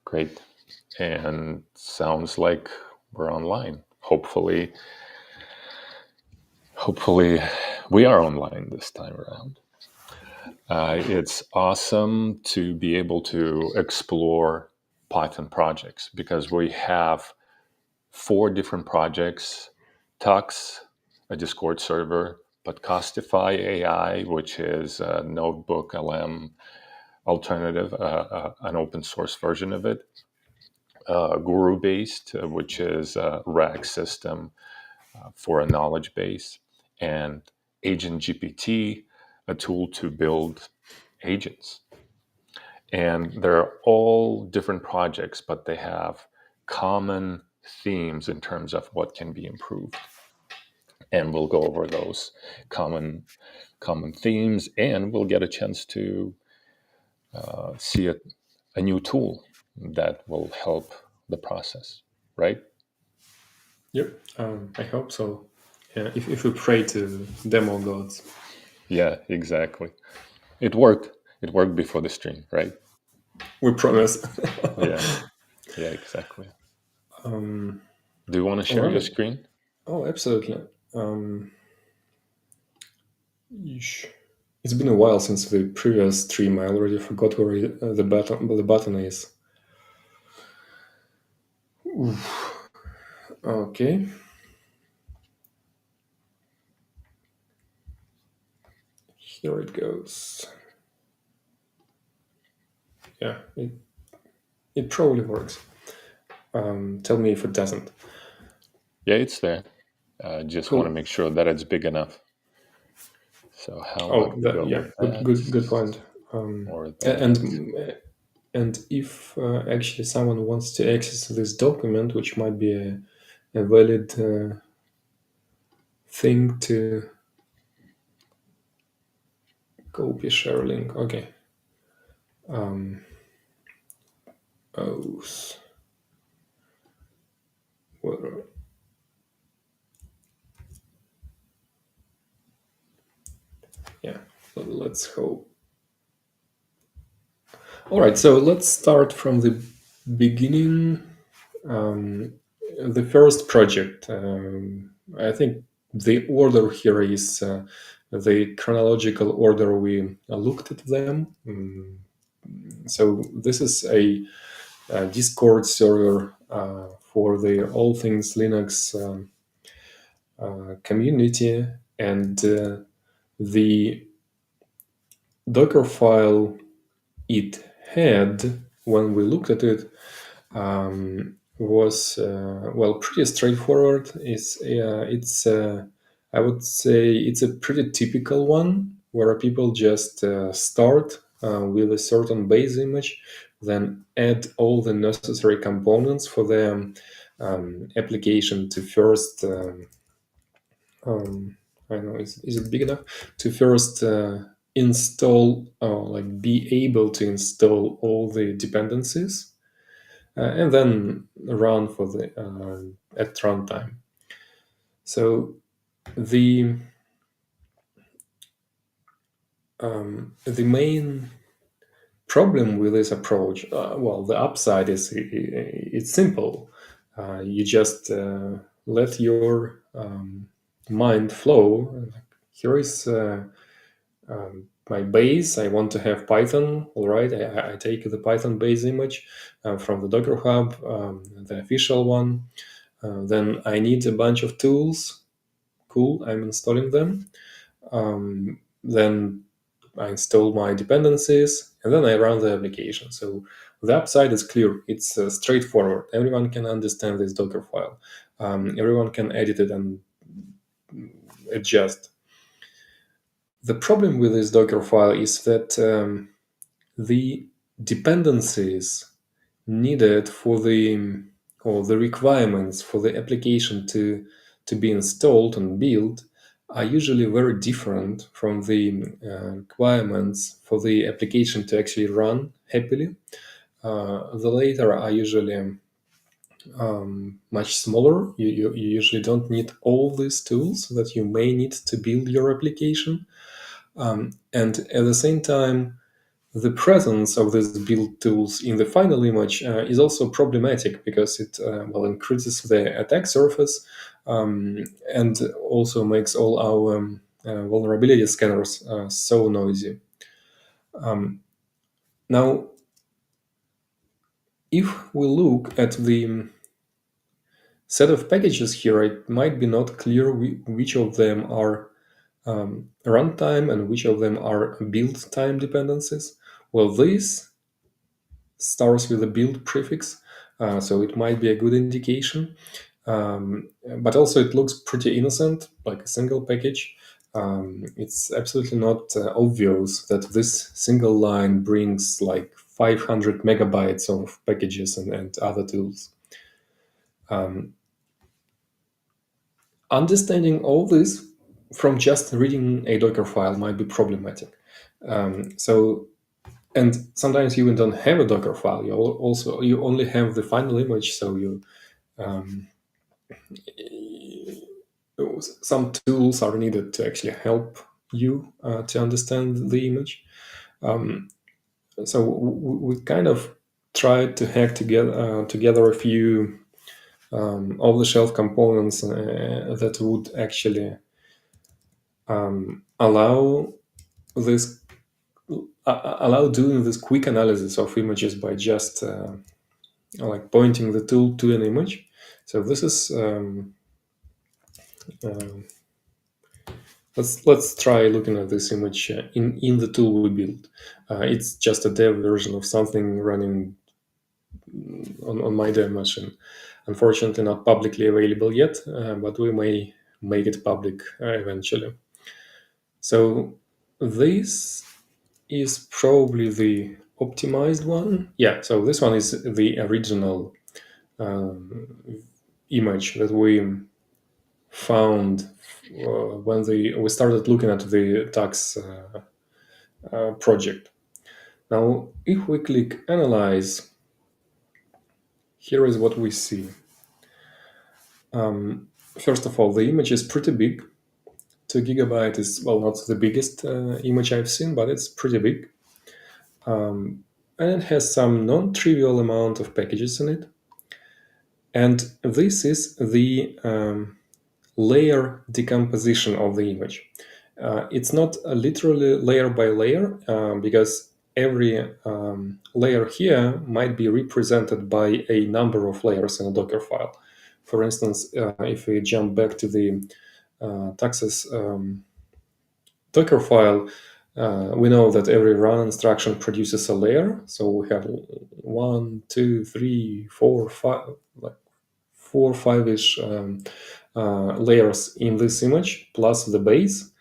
Great. And sounds like we're online. Hopefully we are online this time around. It's awesome to be able to explore Python projects because we have 4 different projects: Tux, a Discord server; Podcastify AI, which is a notebook LM alternative, an open source version of it; GuruBase, which is a RAG system for a knowledge base; and AgentGPT, a tool to build agents. And they're all different projects, but they have common themes in terms of what can be improved. And we'll go over those common themes, and we'll get a chance to see a new tool that will help the process, right? Yep, I hope so. Yeah, if we pray to demo gods. Yeah, exactly. It worked. It worked before the stream, right? We promise. Yeah, exactly. Um, Do you want to share your right. screen? Oh, absolutely. It's been a while since the previous stream. I already forgot where the button is. Oof. Okay. Here it goes. Yeah, it probably works. Tell me if it doesn't. Yeah, it's there. Just Cool. want to make sure that it's big enough. So how Oh, about we go yeah, with good point. or that? And if actually someone wants to access this document, which might be a valid thing to copy, share link. Okay. Oh, well, yeah. Let's hope. All right. So let's start from the beginning. The first project. I think the order here is the chronological order we looked at them. So this is a Discord server for the all things Linux community, and the Dockerfile it had when we looked at it was pretty straightforward. It's I would say it's a pretty typical one where people just start with a certain base image, then add all the necessary components for the application to first. I don't know, is it big enough to first install, like be able to install all the dependencies, and then run for the at runtime. So the main problem with this approach, the upside is it's simple. You just let your mind flow. Here is my base. I want to have Python. All right, I take the Python base image from the Docker Hub, the official one. Then I need a bunch of tools. Cool, I'm installing them. Then I install my dependencies, and then I run the application. So the upside is clear. It's straightforward. Everyone can understand this Docker file. Everyone can edit it and adjust. The problem with this Docker file is that the dependencies needed for the requirements for the application to be installed and built are usually very different from the requirements for the application to actually run happily. The latter are usually much smaller. You usually don't need all these tools that you may need to build your application. And at the same time, the presence of these build tools in the final image is also problematic because it increases the attack surface and also makes all our vulnerability scanners so noisy. Now, if we look at the set of packages here, it might be not clear which of them are runtime and which of them are build time dependencies. Well, this starts with a build prefix, so it might be a good indication. But also it looks pretty innocent, like a single package. It's absolutely not obvious that this single line brings like 500 megabytes of packages and other tools. Understanding all this from just reading a Dockerfile might be problematic. And sometimes you even don't have a Dockerfile. You only have the final image, so some tools are needed to actually help you to understand the image. So we kind of tried to hack together a few off-the-shelf components that would actually allow doing this quick analysis of images by just like pointing the tool to an image. So this is let's try looking at this image in the tool we built. It's just a dev version of something running on my dev machine. Unfortunately, not publicly available yet, but we may make it public eventually. So this is probably the optimized one. Yeah, so this one is the original image that we found when we started looking at the Tux project. Now, if we click Analyze, here is what we see. First of all, the image is pretty big. 2 gigabyte is, well, not the biggest image I've seen, but it's pretty big. And it has some non-trivial amount of packages in it. And this is the layer decomposition of the image. It's not literally layer by layer because every layer here might be represented by a number of layers in a Dockerfile. For instance, if we jump back to the Tux's Dockerfile, we know that every run instruction produces a layer. So we have 1, 2, 3, 4, 5, like 4 or 5-ish layers in this image plus the base.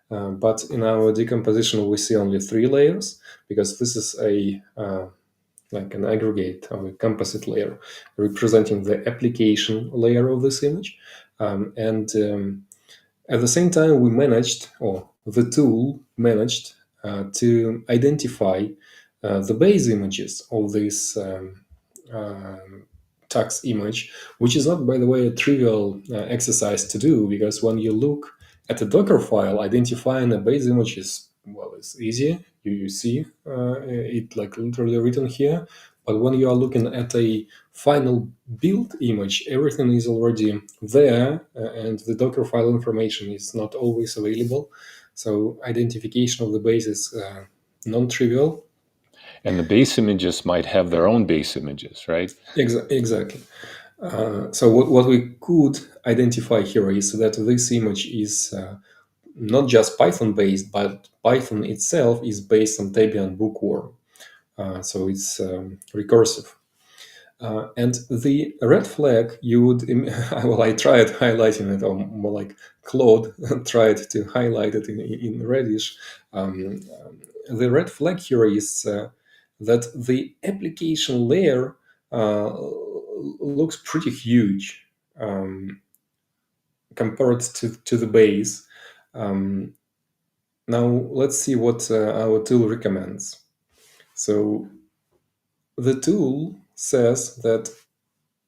But in our decomposition, we see only 3 layers because this is a like an aggregate or a composite layer representing the application layer of this image. At the same time, we managed, or the tool managed, to identify the base images of this Tux image, which is not, by the way, a trivial exercise to do, because when you look at a Dockerfile, identifying a base image is, well, it's easy. You see it like literally written here. But when you are looking at a final build image, everything is already there, and the Dockerfile information is not always available. So identification of the base is non-trivial. And the base images might have their own base images, right? Exactly. So what we could identify here is that this image is not just Python-based, but Python itself is based on Debian Bookworm. So it's recursive. And the red flag you would, well, I tried highlighting it, or more like Claude tried to highlight it in reddish. The red flag here is that the application layer looks pretty huge compared to the base. Now let's see what our tool recommends. So the tool says that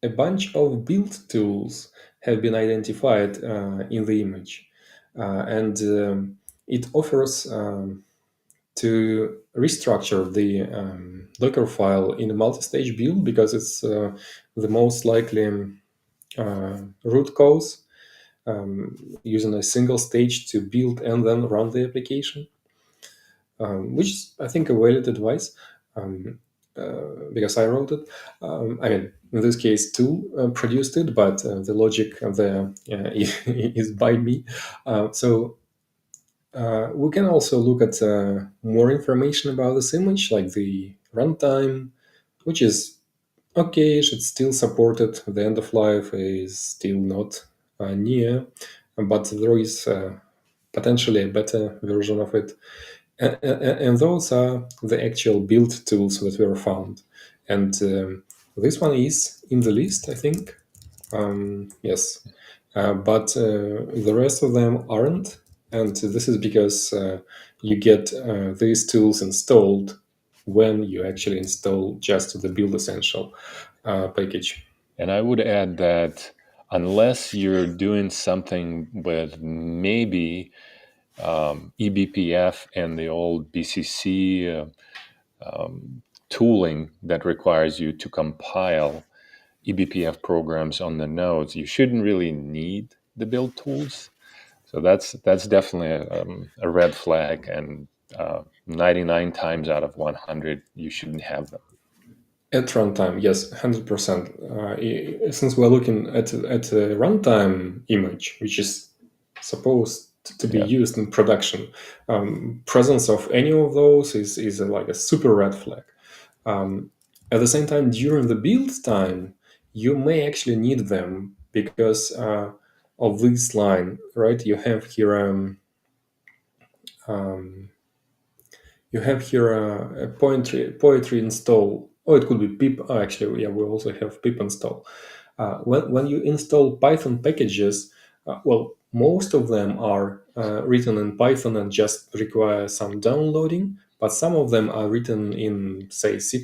a bunch of build tools have been identified in the image, and it offers to restructure the Dockerfile in a multi-stage build because it's the most likely root cause, using a single stage to build and then run the application, which is, I think, a valid advice. Because I wrote it. I mean, in this case, tool produced it, but the logic there is by me. So we can also look at more information about this image, like the runtime, which is okay, it's still supported. The end of life is still not near, but there is potentially a better version of it. And those are the actual build tools that were found. And this one is in the list, I think. Yes. But the rest of them aren't. And this is because you get these tools installed when you actually install just the Build Essential package. And I would add that unless you're doing something with maybe eBPF and the old BCC tooling that requires you to compile eBPF programs on the nodes, you shouldn't really need the build tools. So that's definitely a red flag, and 99 times out of 100, you shouldn't have them. At runtime, yes, 100%. Since we're looking at a runtime image, which is supposed to be used in production, presence of any of those is like a super red flag. At the same time, during the build time, you may actually need them because of this line, right? You have here a poetry install. Oh, it could be pip. Oh, actually, yeah, we also have pip install. When you install Python packages, well, most of them are written in Python and just require some downloading, but some of them are written in, say, C++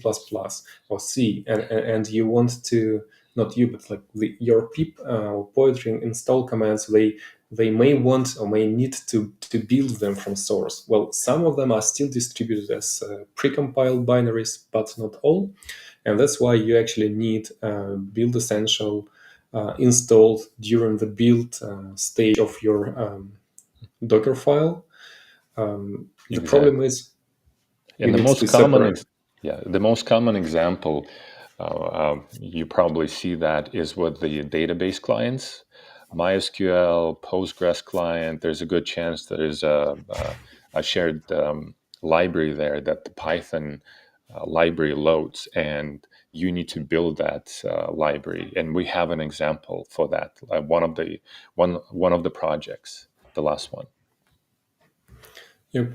or C, and you want to, not you, but like your pip or poetry install commands, they may want or may need to build them from source. Well, some of them are still distributed as precompiled binaries, but not all. And that's why you actually need Build Essential installed during the build stage of your Dockerfile. The problem is you And need to separate. the most common example, you probably see that, is with the database clients. MySQL, Postgres client, there's a good chance there is a shared library there that the Python library loads, and you need to build that library. And we have an example for that. One of the projects, the last one. Yep.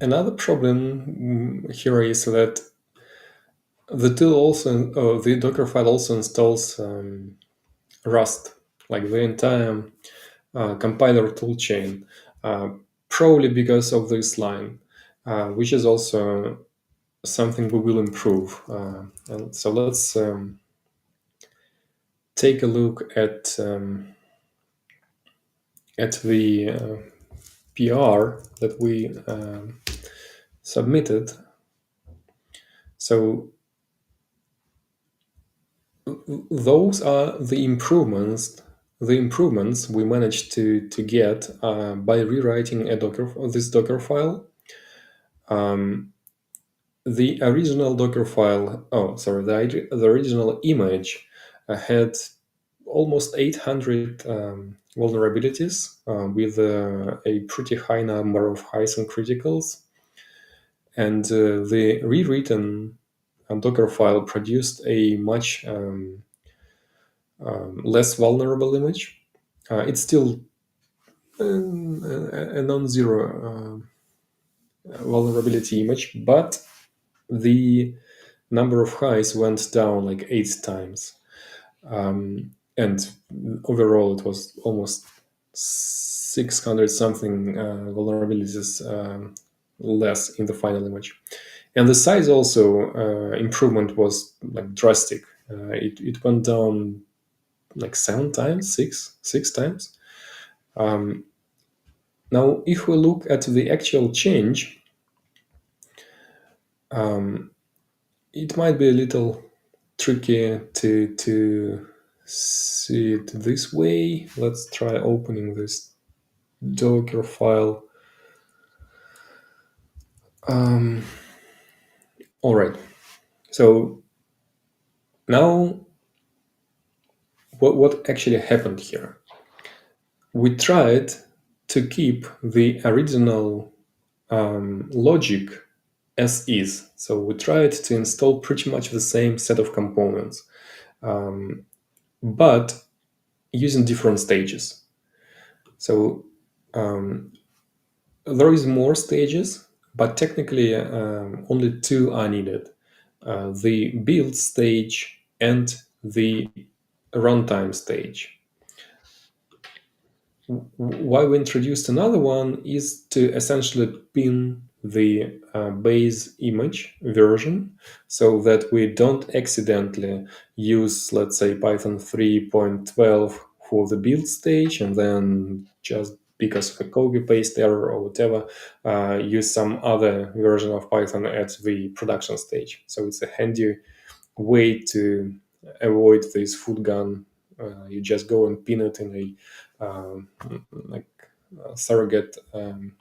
Another problem here is that the tool also, the Dockerfile also installs Rust, like the entire compiler toolchain, probably because of this line, which is also something we will improve. And so let's take a look at the PR that we submitted. So those are the improvements we managed to get by rewriting this Dockerfile. The original Dockerfile, the original image had almost 800 vulnerabilities with a pretty high number of highs and criticals. And the rewritten Dockerfile produced a much less vulnerable image. It's still a non-zero vulnerability image, but the number of highs went down like 8 times. And overall, it was almost 600 something vulnerabilities less in the final image. And the size also improvement was like drastic. It went down like 7 times, six times. Now, if we look at the actual change, it might be a little tricky to see it this way. Let's try opening this Docker file. All right. So now, what actually happened here? We tried to keep the original logic as is. So we tried to install pretty much the same set of components, but using different stages. So there is more stages, but technically only two are needed. The build stage and the runtime stage. Why we introduced another one is to essentially pin the base image version so that we don't accidentally use, let's say, Python 3.12 for the build stage and then just because of a copy paste error or whatever, use some other version of Python at the production stage. So it's a handy way to avoid this food gun. You just go and pin it in a like surrogate. And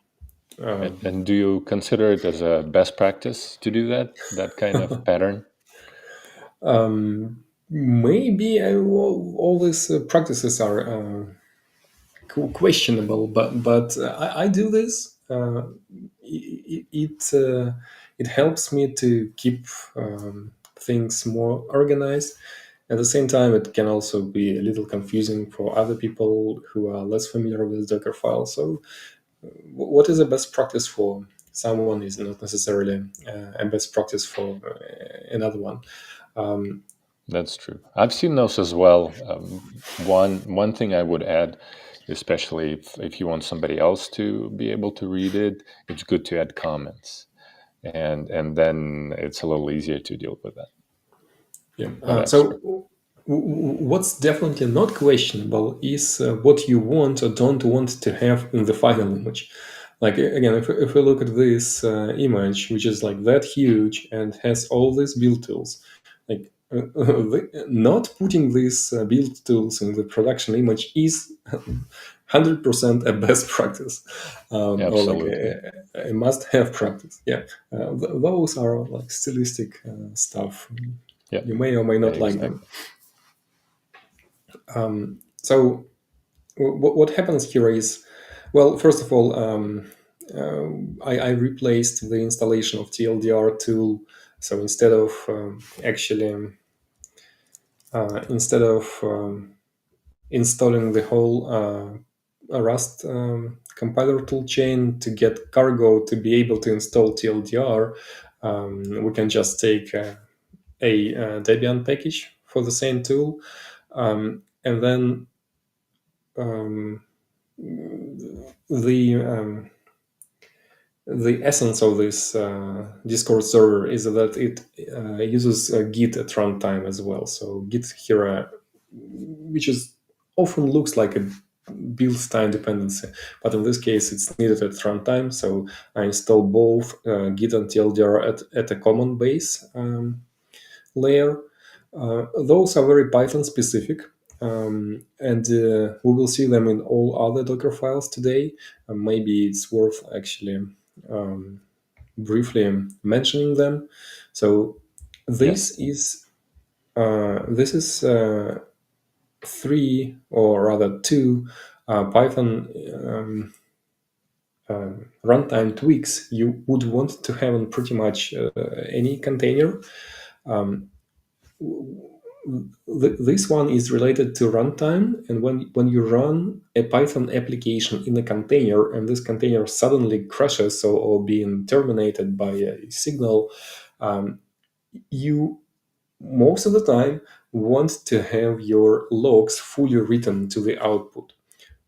do you consider it as a best practice to do that kind of pattern? Maybe all these practices are questionable, but I do this. It helps me to keep things more organized. At the same time, it can also be a little confusing for other people who are less familiar with Dockerfile. So, what is a best practice for someone is not necessarily a best practice for another one. That's true. I've seen those as well. One thing I would add, especially if you want somebody else to be able to read it, it's good to add comments, and then it's a little easier to deal with that. Yeah. But that's true. So, what's definitely not questionable is what you want or don't want to have in the final image. Like again, if we look at this image, which is like that huge and has all these build tools, like not putting these build tools in the production image is 100% a best practice, or like Absolutely. a must-have practice. Yeah, those are like stylistic stuff. Yeah. You may or may not like Exactly. them. So what happens here is, well, first of all, I replaced the installation of TLDR tool. So instead of installing the whole Rust compiler toolchain to get Cargo to be able to install TLDR, we can just take a Debian package for the same tool, and then the essence of this Discord server is that it uses Git at runtime as well. So Git here, which is often looks like a build time dependency, but in this case it's needed at runtime. So I install both Git and TLDR at a common base layer. Those are very Python specific, and we will see them in all other Docker files today. Maybe it's worth actually briefly mentioning them. So this is three, or rather two, Python runtime tweaks you would want to have on pretty much any container. This one is related to runtime, and when you run a Python application in a container and this container suddenly crashes or being terminated by a signal, you most of the time want to have your logs fully written to the output.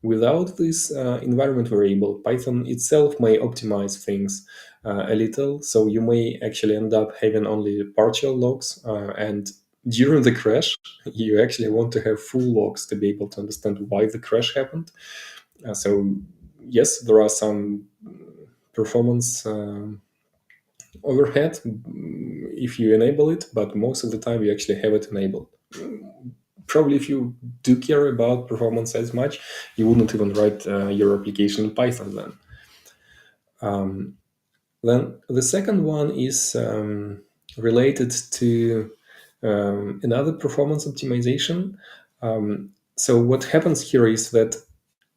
Without this environment variable, Python itself may optimize things a little, so you may actually end up having only partial logs, and during the crash, you actually want to have full logs to be able to understand why the crash happened. So yes, there are some performance overhead if you enable it, but most of the time you actually have it enabled. Probably if you do care about performance as much, you wouldn't even write your application in Python then. Then the second one is related to another performance optimization. So what happens here is that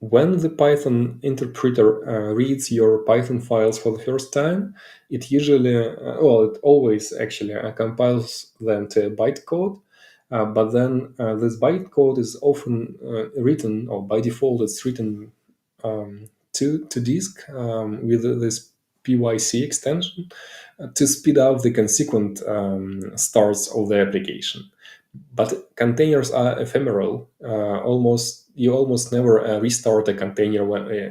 when the Python interpreter reads your Python files for the first time, it usually, it always actually compiles them to bytecode. But then this bytecode is often written, or by default, it's written to disk with this PYC extension to speed up the consequent starts of the application. But containers are ephemeral. You almost never restart a container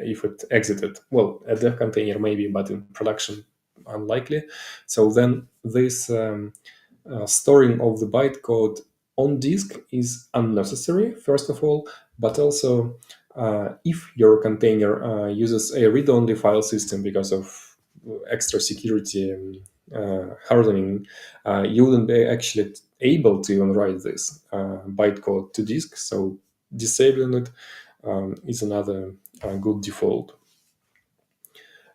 if it exited. Well, a dev container maybe, but in production, unlikely. So then this storing of the bytecode on disk is unnecessary, first of all, but also if your container uses a read-only file system because of extra security hardening, you wouldn't be actually able to even write this bytecode to disk. So disabling it is another good default.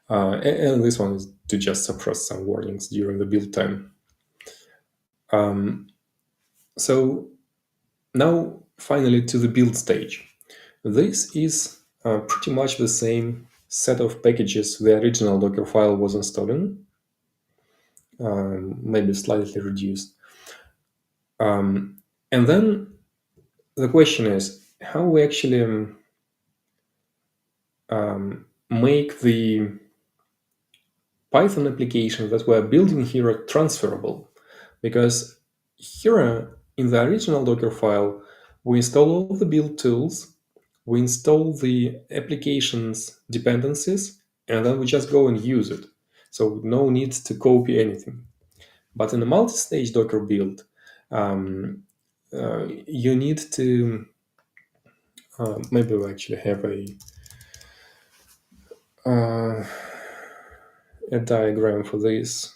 And this one is to just suppress some warnings during the build time. So now finally to the build stage. This is pretty much the same set of packages the original Dockerfile was installing, maybe slightly reduced. And then the question is how we actually make the Python application that we're building here transferable. Because here in the original Dockerfile, we install all the build tools, we install the application's dependencies, and then we just go and use it. So no need to copy anything. But in a multi-stage Docker build, you need to maybe we actually have a diagram for this.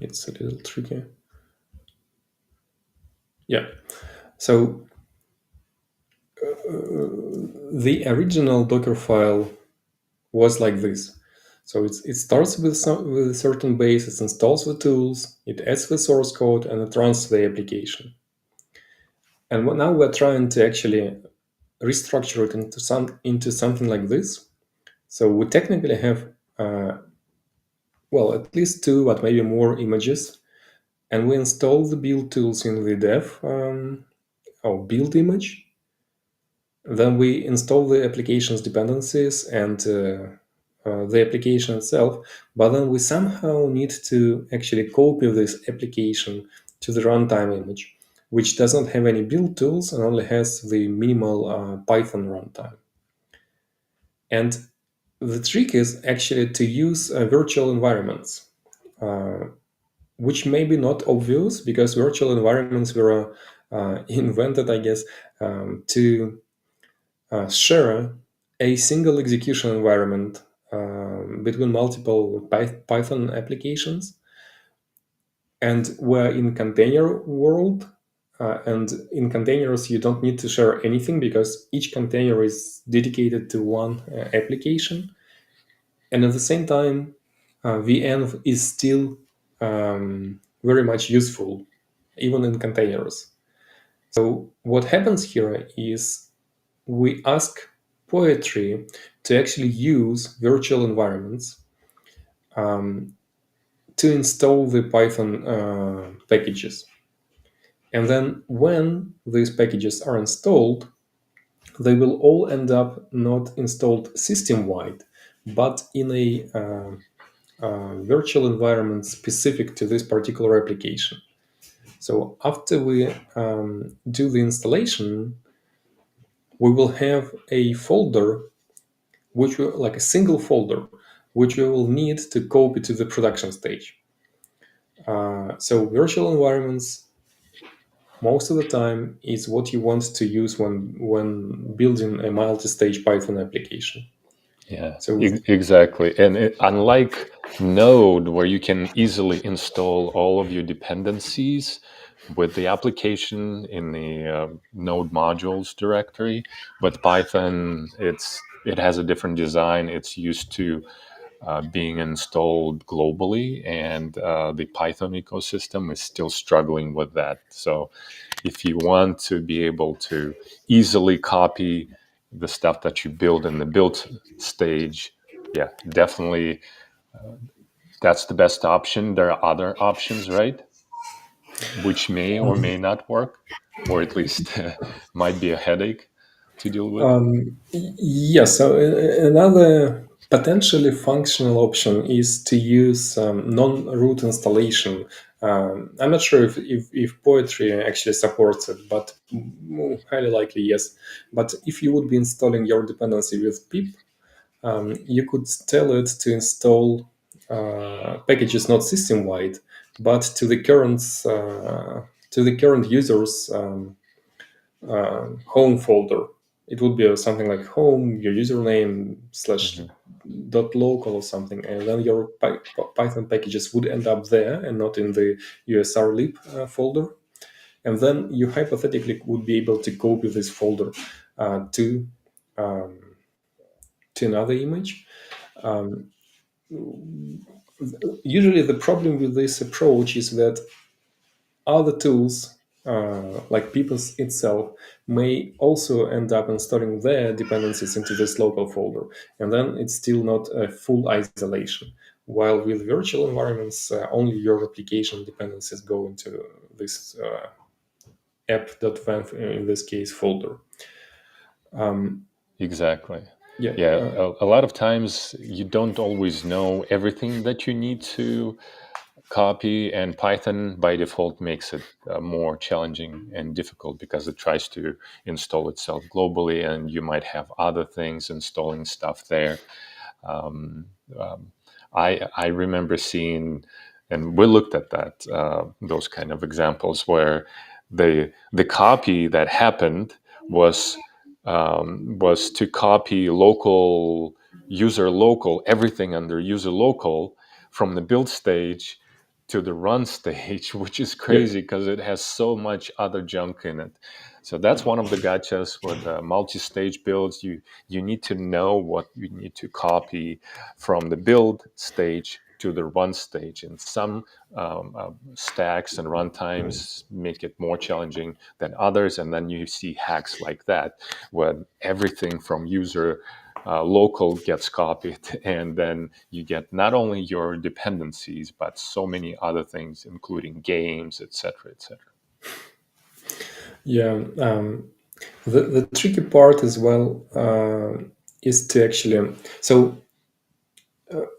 It's a little tricky. Yeah. So the original Dockerfile was like this. So it starts with a certain base, it installs the tools, it adds the source code, and it runs the application. And now we're trying to actually restructure it into something like this. So we technically have, at least two, but maybe more images. And we install the build tools in the dev or build image. Then we install the application's dependencies and the application itself, but then we somehow need to actually copy this application to the runtime image, which doesn't have any build tools and only has the minimal Python runtime. And the trick is actually to use virtual environments, which may be not obvious because virtual environments were invented, I guess, to share a single execution environment between multiple Python applications. And we're in container world, and in containers you don't need to share anything because each container is dedicated to one application. And at the same time, VN is still very much useful, even in containers. So what happens here is we ask Poetry to actually use virtual environments to install the Python packages. And then when these packages are installed, they will all end up not installed system-wide, but in a virtual environment specific to this particular application. So after we do the installation, we will have a folder which will, like a single folder, which we will need to copy to the production stage. So virtual environments, most of the time, is what you want to use when building a multi-stage Python application. Yeah, So exactly. And unlike Node, where you can easily install all of your dependencies with the application in the Node modules directory, with Python, it has a different design. It's used to being installed globally, and the Python ecosystem is still struggling with that. So, if you want to be able to easily copy the stuff that you build in the build stage, yeah, definitely that's the best option. There are other options, right? Which may or may not work, or at least might be a headache to deal with. yes, so another potentially functional option is to use non-root installation. I'm not sure if Poetry actually supports it, but highly likely yes. But if you would be installing your dependency with pip, you could tell it to install packages not system-wide, but to the current user's home folder. It would be something like home, your username slash Hmm. dot local or something, and then your Python packages would end up there and not in the usr-lib folder. And then you hypothetically would be able to copy this folder to um, to another image. Um, Usually, the problem with this approach is that other tools, like people itself, may also end up installing their dependencies into this local folder, and then it's still not a full isolation. While with virtual environments, only your application dependencies go into this app.venv, in this case, folder. Exactly. Yeah. Yeah, a lot of times you don't always know everything that you need to copy, and Python by default makes it more challenging and difficult because it tries to install itself globally, and you might have other things installing stuff there. Um, um, I remember seeing, and we looked at that those kind of examples where the copy that happened was was to copy local user local everything under user local from the build stage to the run stage, which is Yep. crazy because it has so much other junk in it. So that's one of the gotchas with multi-stage builds. You need to know what you need to copy from the build stage to the run stage. And some stacks and runtimes make it more challenging than others. And then you see hacks like that, where everything from user local gets copied, and then you get not only your dependencies, but so many other things, including games, etc., etc. Yeah. The tricky part as well is to actually, so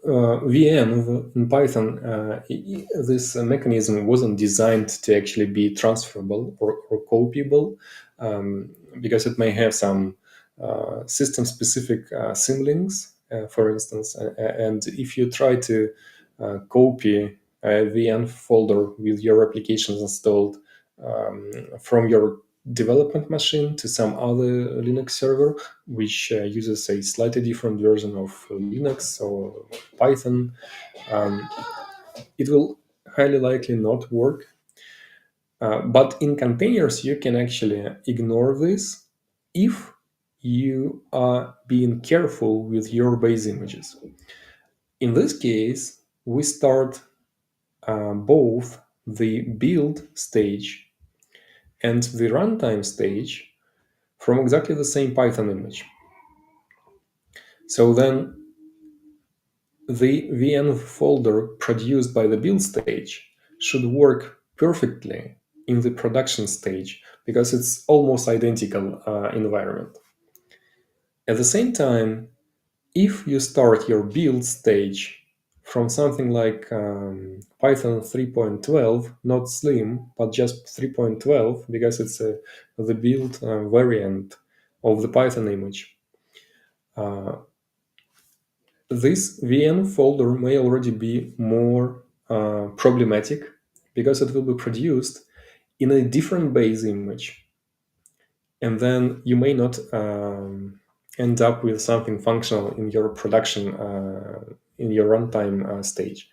VM in Python, this mechanism wasn't designed to actually be transferable or copyable, because it may have some system-specific symlinks, for instance. And if you try to copy a VM folder with your applications installed from your development machine to some other Linux server, which uses a slightly different version of Linux or Python, um, it will highly likely not work. But in containers, you can actually ignore this if you are being careful with your base images. In this case, we start both the build stage and the runtime stage from exactly the same Python image. So then the VM folder produced by the build stage should work perfectly in the production stage because it's almost identical environment. At the same time, if you start your build stage from something like Python 3.12, not Slim, but just 3.12, because it's the build variant of the Python image, This VM folder may already be more problematic because it will be produced in a different base image. And then you may not end up with something functional in your production, in your runtime stage.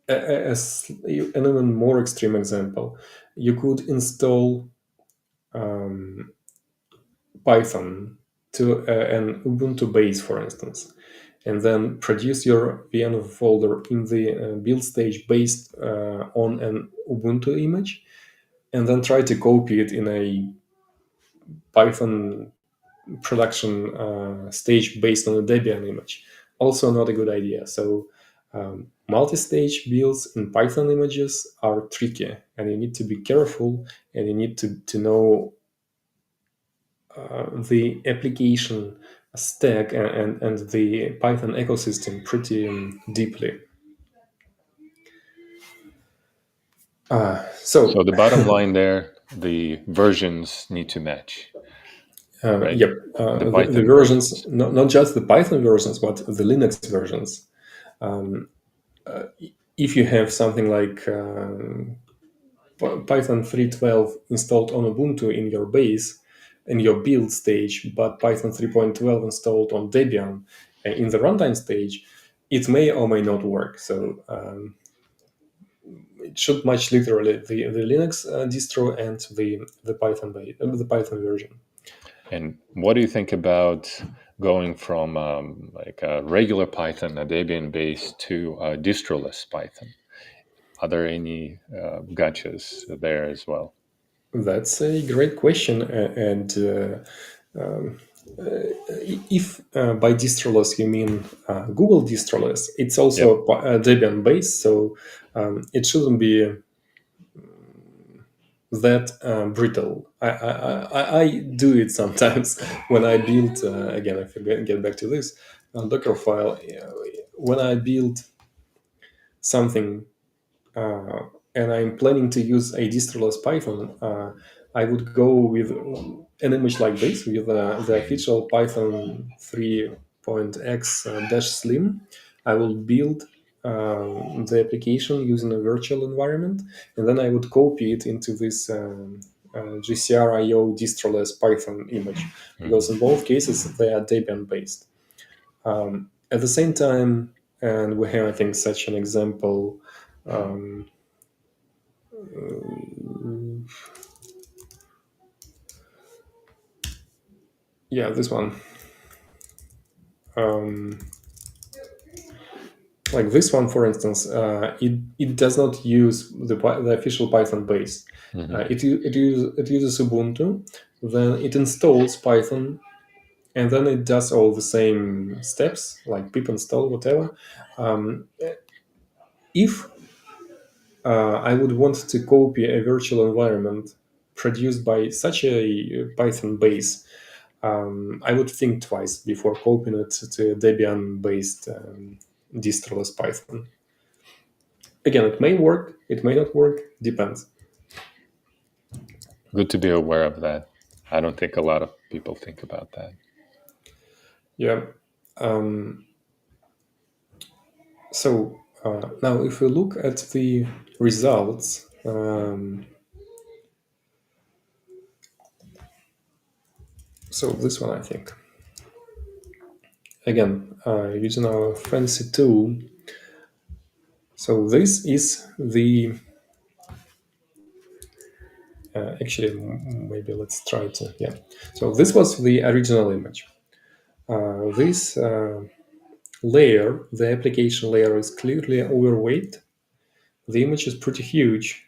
As an even more extreme example, you could install Python to an Ubuntu base, for instance, and then produce your VM folder in the build stage based on an Ubuntu image, and then try to copy it in a Python production stage based on a Debian image. Also not a good idea. So multi-stage builds in Python images are tricky, and you need to be careful, and you need to know the application stack and the Python ecosystem pretty deeply. So the bottom line there, the versions need to match, right? Yep, The the Python versions, versions. not just the Python versions, but the Linux versions. If you have something like Python 3.12 installed on Ubuntu in your base, in your build stage, but Python 3.12 installed on Debian in the runtime stage, it may or may not work. So it should match literally the Linux distro and the Python version. And what do you think about going from like a regular Python, a Debian base, to a distroless Python? Are there any gotchas there as well? That's a great question, and if by distroless you mean Google distroless, it's Yep. also Debian based, so it shouldn't be that brittle. I do it sometimes when I build. Again, if I get back to this Dockerfile, when I build something and I'm planning to use a distroless Python, I would go with an image like this with the official Python 3.x dash slim. I will build the application using a virtual environment, and then I would copy it into this GCR.io distroless Python image, because in both cases they are Debian based. At the same time, and we have, I think, such an example. Um, yeah, this one. Um, like this one, for instance, it does not use the official Python base. It uses Ubuntu, then it installs Python, and then it does all the same steps like pip install, whatever. If I would want to copy a virtual environment produced by such a Python base, I would think twice before copying it to a Debian-based distroless Python. Again, it may work, it may not work, depends. Good to be aware of that. I don't think a lot of people think about that. Yeah. So now, if we look at the results, so this one, I think. Again, using our fancy tool. So this is the actually, maybe let's try to, yeah. So this was the original image. This layer, the application layer, is clearly overweight. The image is pretty huge,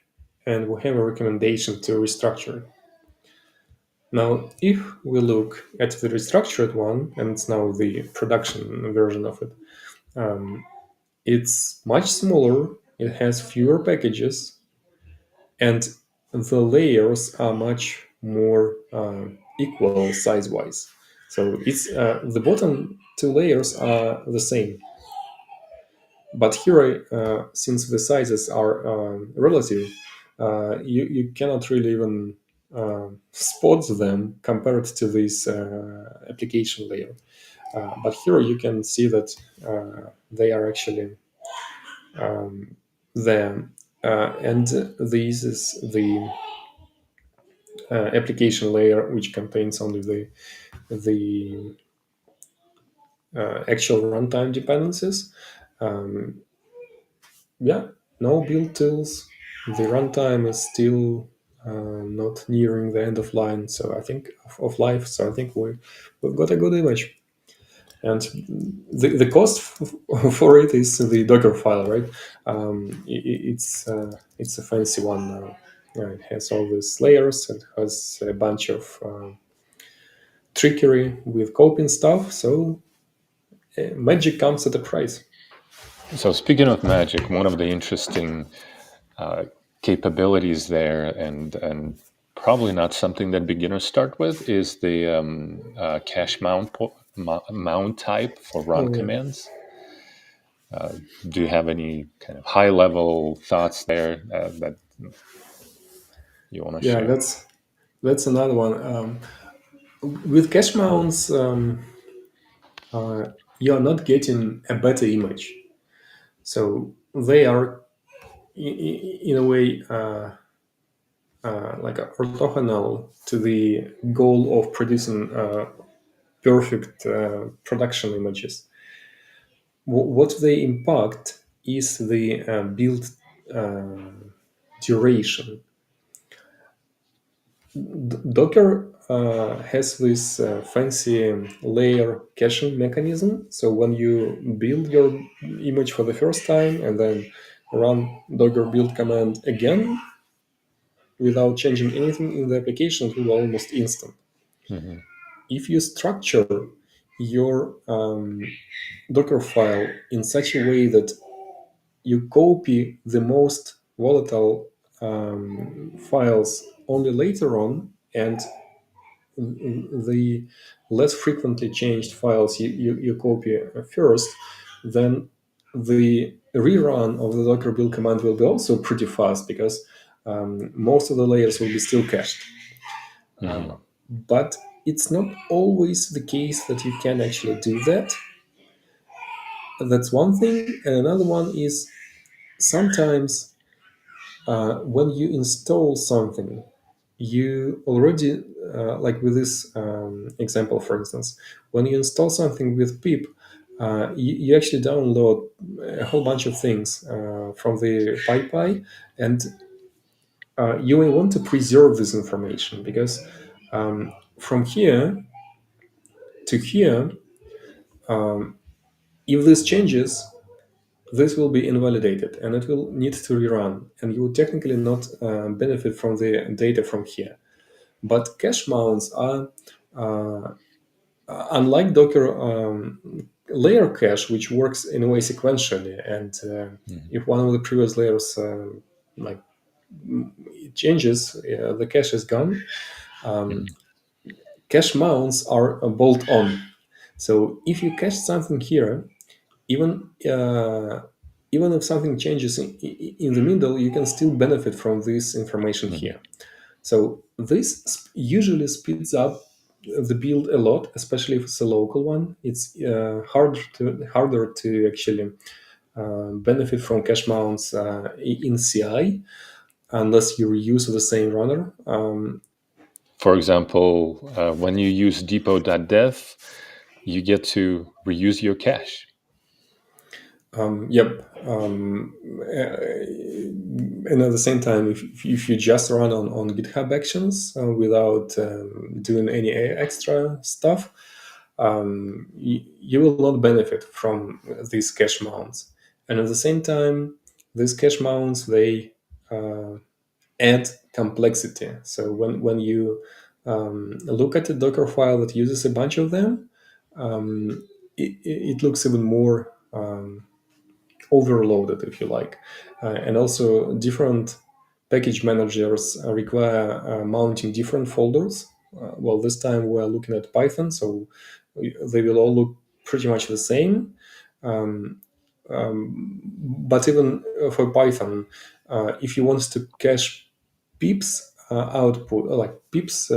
and we have a recommendation to restructure it. Now, if we look at the restructured one, and it's now the production version of it, it's much smaller, it has fewer packages, and the layers are much more equal size-wise. So it's the bottom two layers are the same, but here, since the sizes are relative, you cannot really even spot them compared to this application layer. But here you can see that they are actually there. And this is the application layer, which contains only the actual runtime dependencies. Um, yeah, no build tools. The runtime is still not nearing the end of line. So I think of life. So I think we've got a good image. And the cost for it is the Dockerfile, right? It's a fancy one now. It has all these layers. It has a bunch of trickery with coping stuff. So magic comes at a price. So speaking of magic, one of the interesting uh, capabilities there, and probably not something that beginners start with, is the cache mount type for run Oh yeah, commands. Do you have any kind of high level thoughts there that you want to yeah. share? That's another one. With cache mounts, you are not getting a better image. So they are, in a way, like orthogonal to the goal of producing perfect production images. What they impact is the build uh, duration. Docker has this fancy layer caching mechanism. So when you build your image for the first time and then run Docker build command again without changing anything in the application, it will be almost instant. Hmm. If you structure your Docker file in such a way that you copy the most volatile files only later on, and the less frequently changed files you copy first, then the rerun of the Docker build command will be also pretty fast because most of the layers will be still cached. Hmm. But it's not always the case that you can actually do that. That's one thing. And another one is sometimes when you install something, you already, like with this example, for instance, when you install something with pip, you actually download a whole bunch of things from the PyPy, and you may want to preserve this information because from here to here, if this changes, this will be invalidated and it will need to rerun, and you will technically not benefit from the data from here. But cache mounts are unlike Docker layer cache, which works in a way sequentially. And Hmm. if one of the previous layers like it changes, the cache is gone. Hmm. Cache mounts are bolt on. So if you cache something here, even even if something changes in the middle, you can still benefit from this information Hmm. here. So this usually speeds up the build a lot, especially if it's a local one. It's harder to actually benefit from cache mounts in CI unless you reuse the same runner. For example, when you use depot.dev, you get to reuse your cache. Yep. And at the same time, if you just run on GitHub Actions without doing any extra stuff, you will not benefit from these cache mounts. And at the same time, these cache mounts, they uh, add complexity. So when you look at a Docker file that uses a bunch of them, it looks even more overloaded, if you like. And also, different package managers require mounting different folders. Well, this time we're looking at Python, so they will all look pretty much the same. Um, but even for Python, if you want to cache pips output, like pips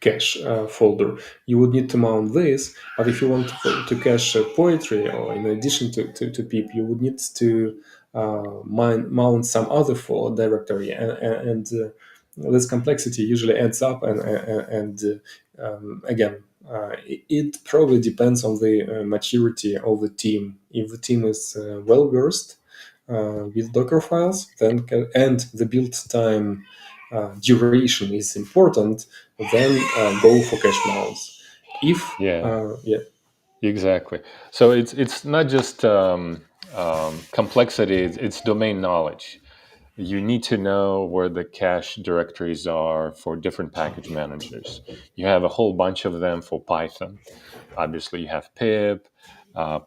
cache folder. You would need to mount this, but if you want to cache poetry, or in addition to pip, you would need to mount some other directory, and this complexity usually adds up, and again, it probably depends on the maturity of the team. If the team is well versed with Dockerfiles, then and the build time duration is important, then go for cache mounts. If Yeah, yeah, exactly. So it's not just complexity; it's domain knowledge. You need to know where the cache directories are for different package managers. You have a whole bunch of them for Python. Obviously, you have pip,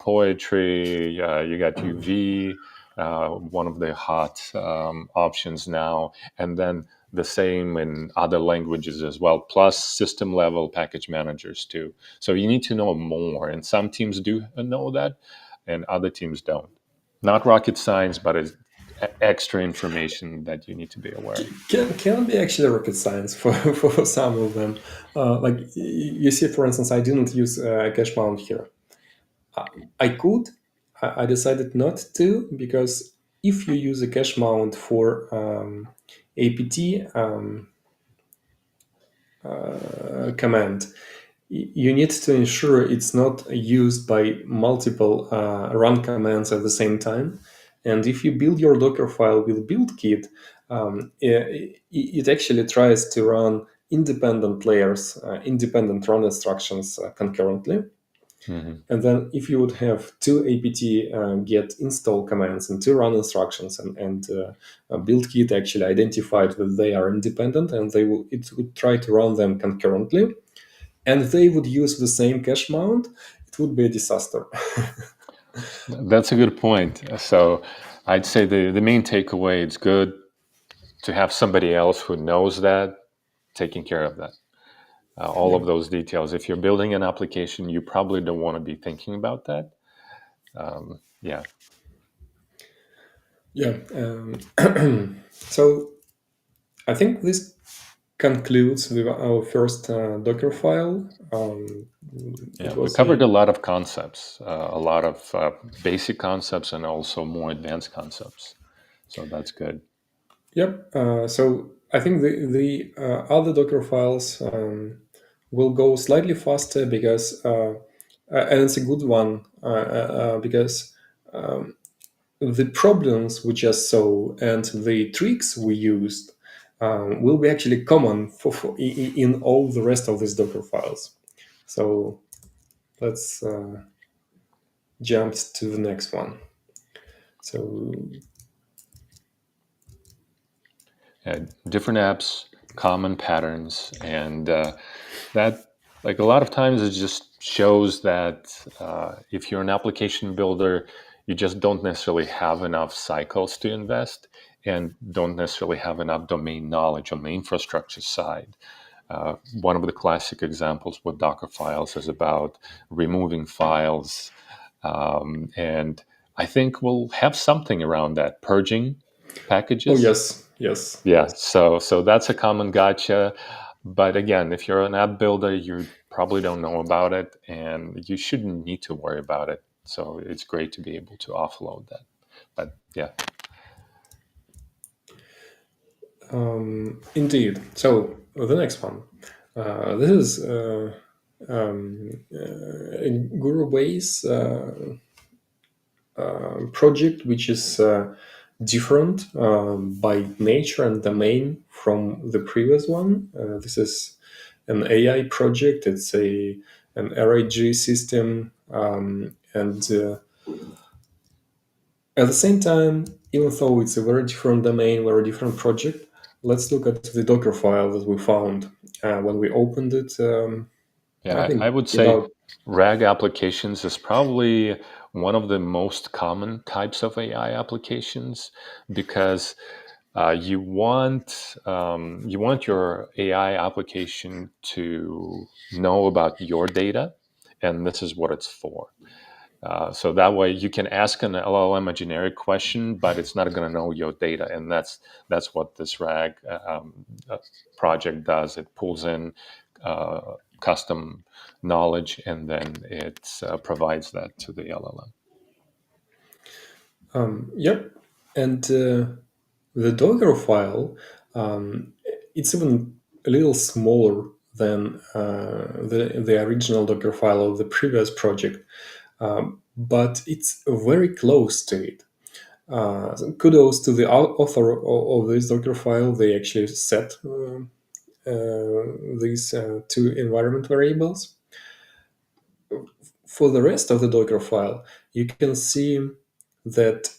poetry, you got UV, one of the hot options now, and then the same in other languages as well, plus system level package managers too. So you need to know more, and some teams do know that, and other teams don't. Not rocket science, but it's extra information that you need to be aware. can be actually rocket science for, for some of them. Like you see, for instance, I didn't use a cache mount here. I could. I decided not to, because if you use a cache mount for apt command, you need to ensure it's not used by multiple run commands at the same time. And if you build your Docker file with BuildKit, it actually tries to run independent layers, independent run instructions concurrently. Hmm. And then if you would have two apt get install commands and two run instructions, and BuildKit actually identified that they are independent, and it would try to run them concurrently, and they would use the same cache mount, it would be a disaster. That's a good point. So I'd say the main takeaway, it's good to have somebody else who knows that, taking care of that. All Yeah. of those details. If you're building an application, you probably don't want to be thinking about that. Yeah. Yeah. So I think this concludes with our first Dockerfile. Yeah, It we was covered a a lot of concepts, a lot of basic concepts, and also more advanced concepts. So that's good. Yep. So I think the other Docker files will go slightly faster, because and it's a good one, because the problems we just saw and the tricks we used will be actually common in all the rest of these Docker files. So let's jump to the next one. So Different apps, common patterns, and that, like, a lot of times it just shows that if you're an application builder, you just don't necessarily have enough cycles to invest and don't necessarily have enough domain knowledge on the infrastructure side. One of the classic examples with Dockerfiles is about removing files, and I think we'll have something around that, purging oh packages. yes, yes, Yeah, yes. so that's a common gotcha. But again, if you're an app builder, you probably don't know about it, and you shouldn't need to worry about it. So it's great to be able to offload that. But yeah, Indeed. So the next one. This is a GuruBase project, which is different by nature and domain from the previous one. This is an AI project. It's an RAG system, and at the same time, even though it's a very different domain, very different project, let's look at the Docker file that we found when we opened it. I yeah, I think would say about RAG applications is probably one of the most common types of AI applications because you want your AI application to know about your data, and this is what it's for. So that way you can ask an LLM a generic question, but it's not going to know your data, and that's what this RAG project does. It pulls in custom knowledge, and then it provides that to the LLM. Yep. And the Dockerfile, it's even a little smaller than the original Dockerfile of the previous project, but it's very close to it. So kudos to the author of this Dockerfile. They actually set these two environment variables. For the rest of the Dockerfile, you can see that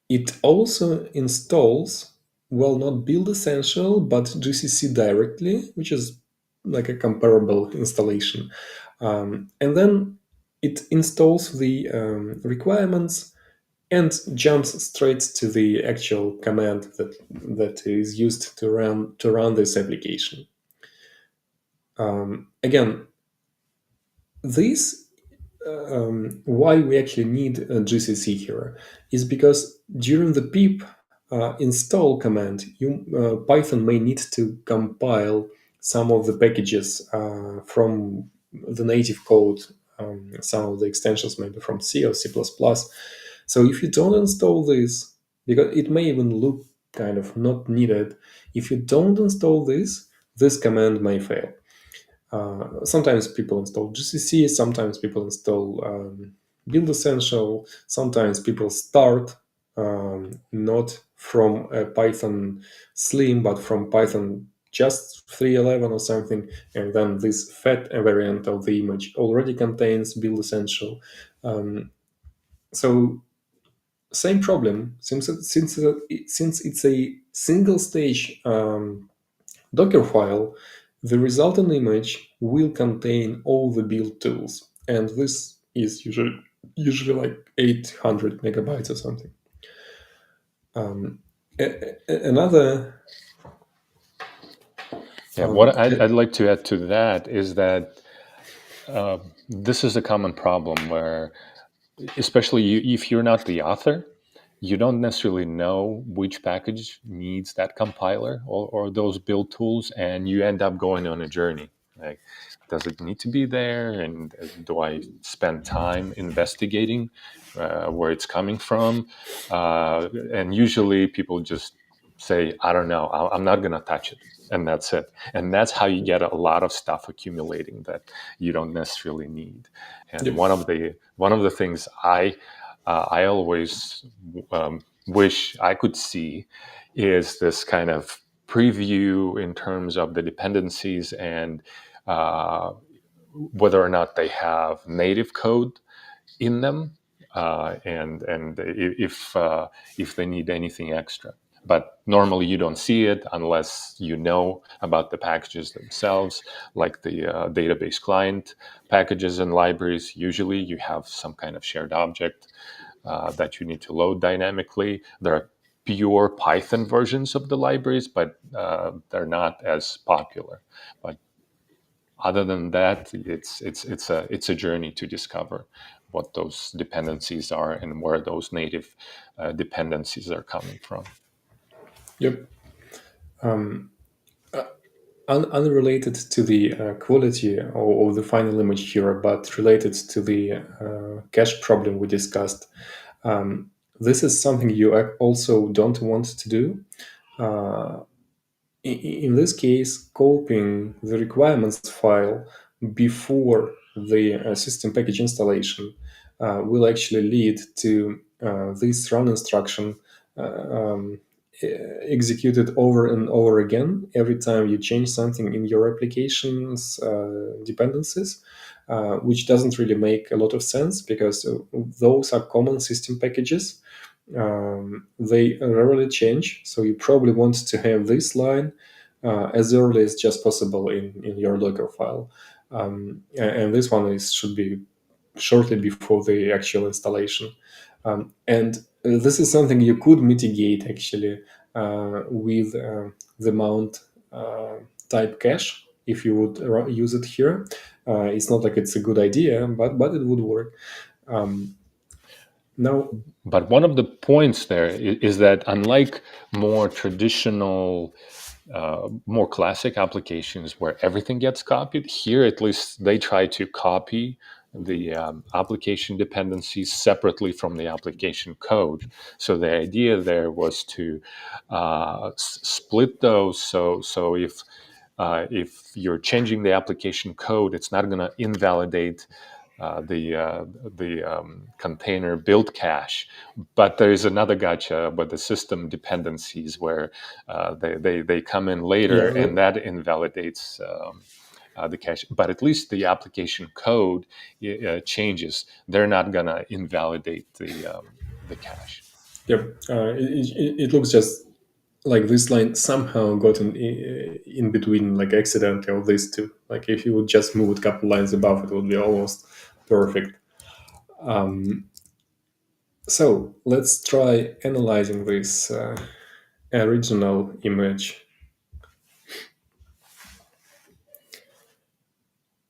it also installs, well, not Build Essential, but GCC directly, which is like a comparable installation. And then it installs the requirements and jumps straight to the actual command that is used to run this application. Again, this why we actually need a GCC here is because during the pip install command, Python may need to compile some of the packages from the native code, some of the extensions maybe from C or C++. So if you don't install this, because it may even look kind of not needed, if you don't install this command may fail. Sometimes people install GCC, sometimes people install Build Essential, sometimes people start not from a Python Slim, but from Python just 3.11 or something, and then this fat variant of the image already contains Build Essential. So same problem, since it's a single stage Dockerfile, the resultant image will contain all the build tools, and this is usually like 800 megabytes or something. Another What I'd like to add to that is that this is a common problem where, especially if you're not the author, you don't necessarily know which package needs that compiler or those build tools, and you end up going on a journey. Like, does it need to be there? And do I spend time investigating where it's coming from? And usually people just say, I don't know, I'm not going to touch it. And that's it. And that's how you get a lot of stuff accumulating that you don't necessarily need. And Yep. one of the things I always wish I could see is this kind of preview in terms of the dependencies and whether or not they have native code in them, and if they need anything extra. But normally you don't see it unless you know about the packages themselves, like the database client packages and libraries. Usually you have some kind of shared object that you need to load dynamically. There are pure Python versions of the libraries, but they're not as popular. But other than that, it's a journey to discover what those dependencies are and where those native dependencies are coming from. Yep. Unrelated to the quality or the final image here, but related to the cache problem we discussed. This is something you also don't want to do. In this case, copying the requirements file before the system package installation will actually lead to this run instruction executed over and over again every time you change something in your application's dependencies, which doesn't really make a lot of sense because those are common system packages. They rarely change, so you probably want to have this line as early as just possible in your Dockerfile. And this one should be shortly before the actual installation. And this is something you could mitigate actually with the mount type cache if you would use it here. It's not like it's a good idea, but it would work. Now, But one of the points there is that unlike more traditional more classic applications where everything gets copied. Here, at least, they try to copy the application dependencies separately from the application code. So the idea there was to split those. So if you're changing the application code, it's not going to invalidate the container build cache. But there is another gotcha with the system dependencies where they come in later, Yeah, and that invalidates the cache. But at least the application code changes. They're not going to invalidate the cache. yeah. It looks just like this line somehow got in between, like accidentally, of these two. Like if you would just move a couple lines above, it would be almost perfect. So let's try analyzing this original image.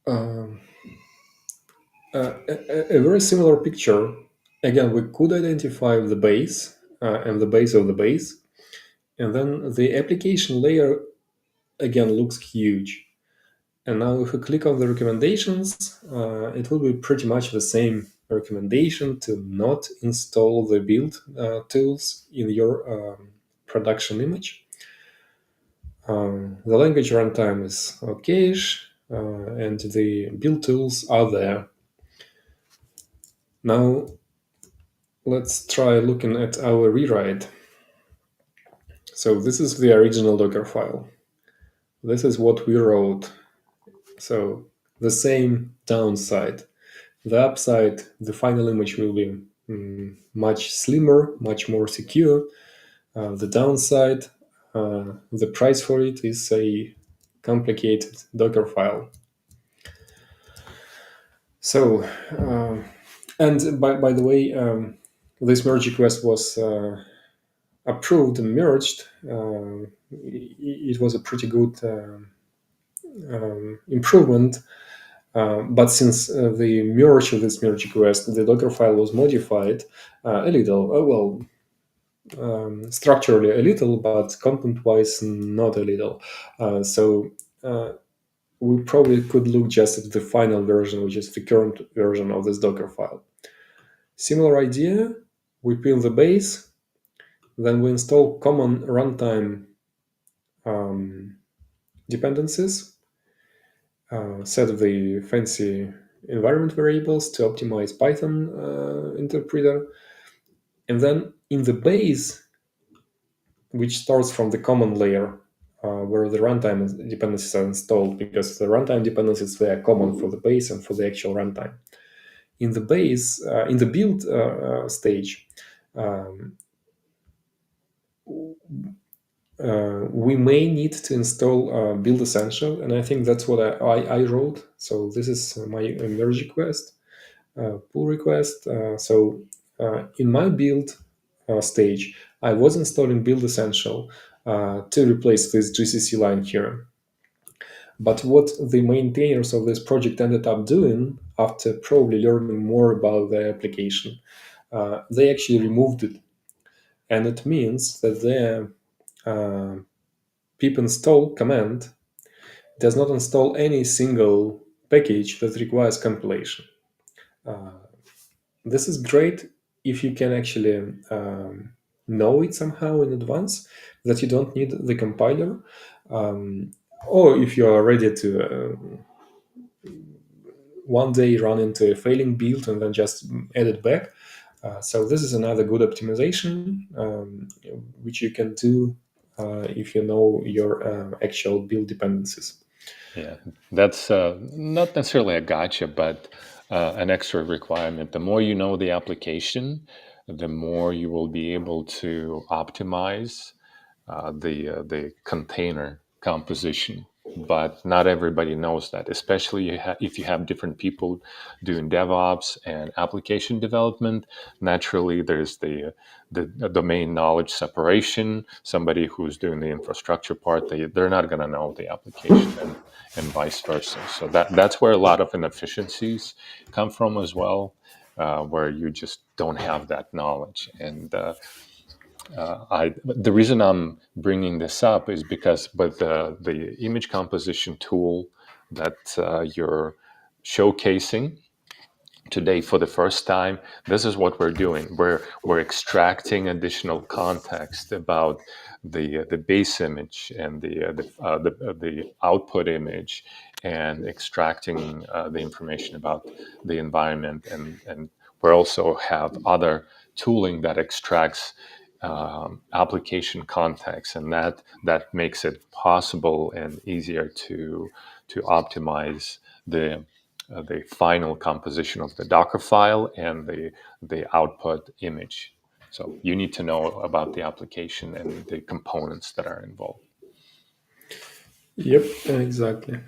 Um, a very similar picture. Again, we could identify the base and the base of the base, and then the application layer again looks huge. And now if we click on the recommendations, it will be pretty much the same recommendation to not install the build tools in your production image. The language runtime is okay-ish, and the build tools are there. Now let's try looking at our rewrite. So this is the original Docker file. This is what we wrote. So the same downside. The upside, the final image will be much slimmer, much more secure. The downside, the price for it is a complicated Docker file. So, and by the way, this merge request was approved and merged. It was a pretty good improvement. But since the merge of this merge request, the Docker file was modified a little, structurally a little, but content-wise not a little. So we probably could look just at the final version, which is the current version of this Docker file. Similar idea, we pin the base, then we install common runtime dependencies, set the fancy environment variables to optimize Python interpreter. And then in the base, which starts from the common layer, where the runtime dependencies are installed, because the runtime dependencies, they are common for the base and for the actual runtime. In the base, in the build stage, we may need to install build essential, and I think that's what I wrote. So this is my merge request, pull request. So in my build stage, I was installing build essential to replace this GCC line here. But what the maintainers of this project ended up doing, after probably learning more about the application, they actually removed it. And it means that their pip install command does not install any single package that requires compilation. This is great if you can actually know it somehow in advance, that you don't need the compiler, or if you are ready to one day run into a failing build and then just add it back. So this is another good optimization which you can do if you know your actual build dependencies. Yeah, that's not necessarily a gotcha, but an extra requirement. The more you know the application, the more you will be able to optimize the container composition. But not everybody knows that, especially if you have different people doing DevOps and application development. Naturally, there's the domain knowledge separation. Somebody who's doing the infrastructure part, they're not going to know the application, and vice versa. So that's where a lot of inefficiencies come from as well, where you just don't have that knowledge. And The reason I'm bringing this up is because with the image composition tool that you're showcasing today for the first time, this is what we're doing. We're extracting additional context about the base image and the output image, and extracting the information about the environment, and we also have other tooling that extracts application context, and that makes it possible and easier to optimize the final composition of the Docker file and the output image. So you need to know about the application and the components that are involved. Yep, exactly.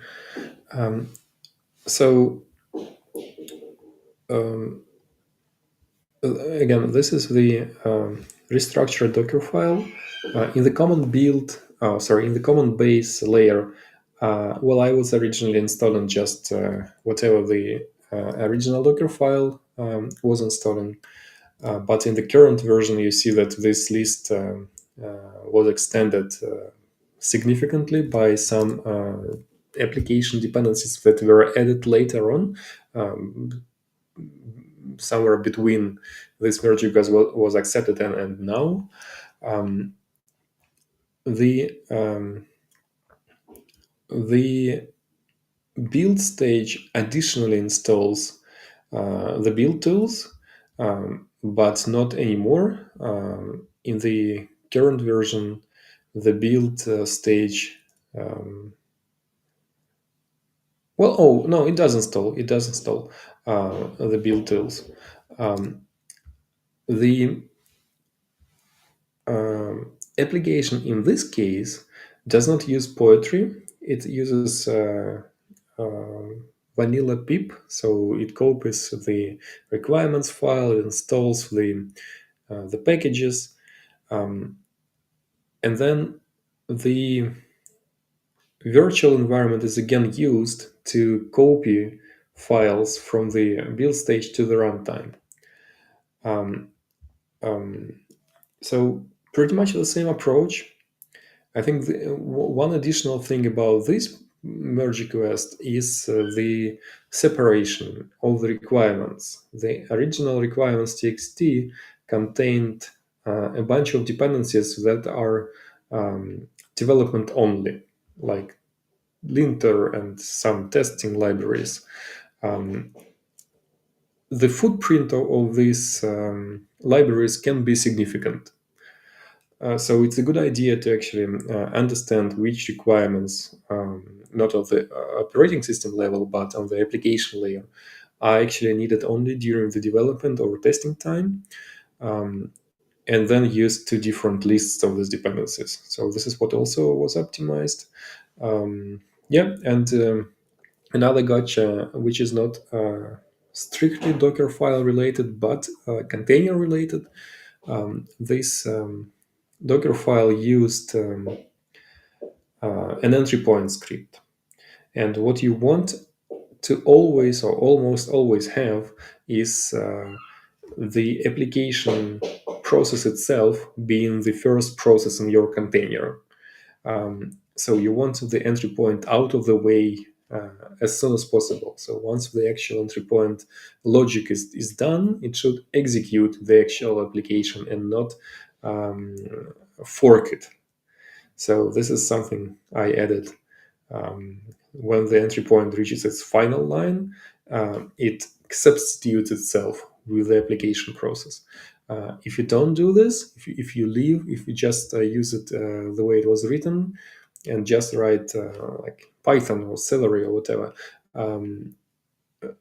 So again, this is the restructured Docker file in the common build. In the common base layer. Well, I was originally installing just whatever the original Docker file was installing. But in the current version, you see that this list was extended significantly by some application dependencies that were added later on, somewhere between this merge request was accepted and now. The build stage additionally installs the build tools, but not anymore. In the current version, the build stage. It does install. It does install the build tools. The application in this case does not use poetry. It uses vanilla pip, so it copies the requirements file, it installs the packages, and then the virtual environment is again used to copy files from the build stage to the runtime. So pretty much the same approach. I think one additional thing about this merge request is the separation of the requirements. The original requirements txt contained a bunch of dependencies that are development only, like linter and some testing libraries. The footprint of these libraries can be significant. So it's a good idea to actually understand which requirements, not on the operating system level, but on the application layer, are actually needed only during the development or testing time, and then use two different lists of these dependencies. So this is what also was optimized. Another gotcha, which is not strictly Dockerfile related, but container related. This Dockerfile used an entry point script. And what you want to always or almost always have is the application process itself being the first process in your container. So you want the entry point out of the way as soon as possible. So once the actual entry point logic is done, it should execute the actual application and not fork it. So this is something I added. When the entry point reaches its final line, it substitutes itself with the application process. If you don't do this, if you just use it the way it was written, and just write like Python or Celery or whatever,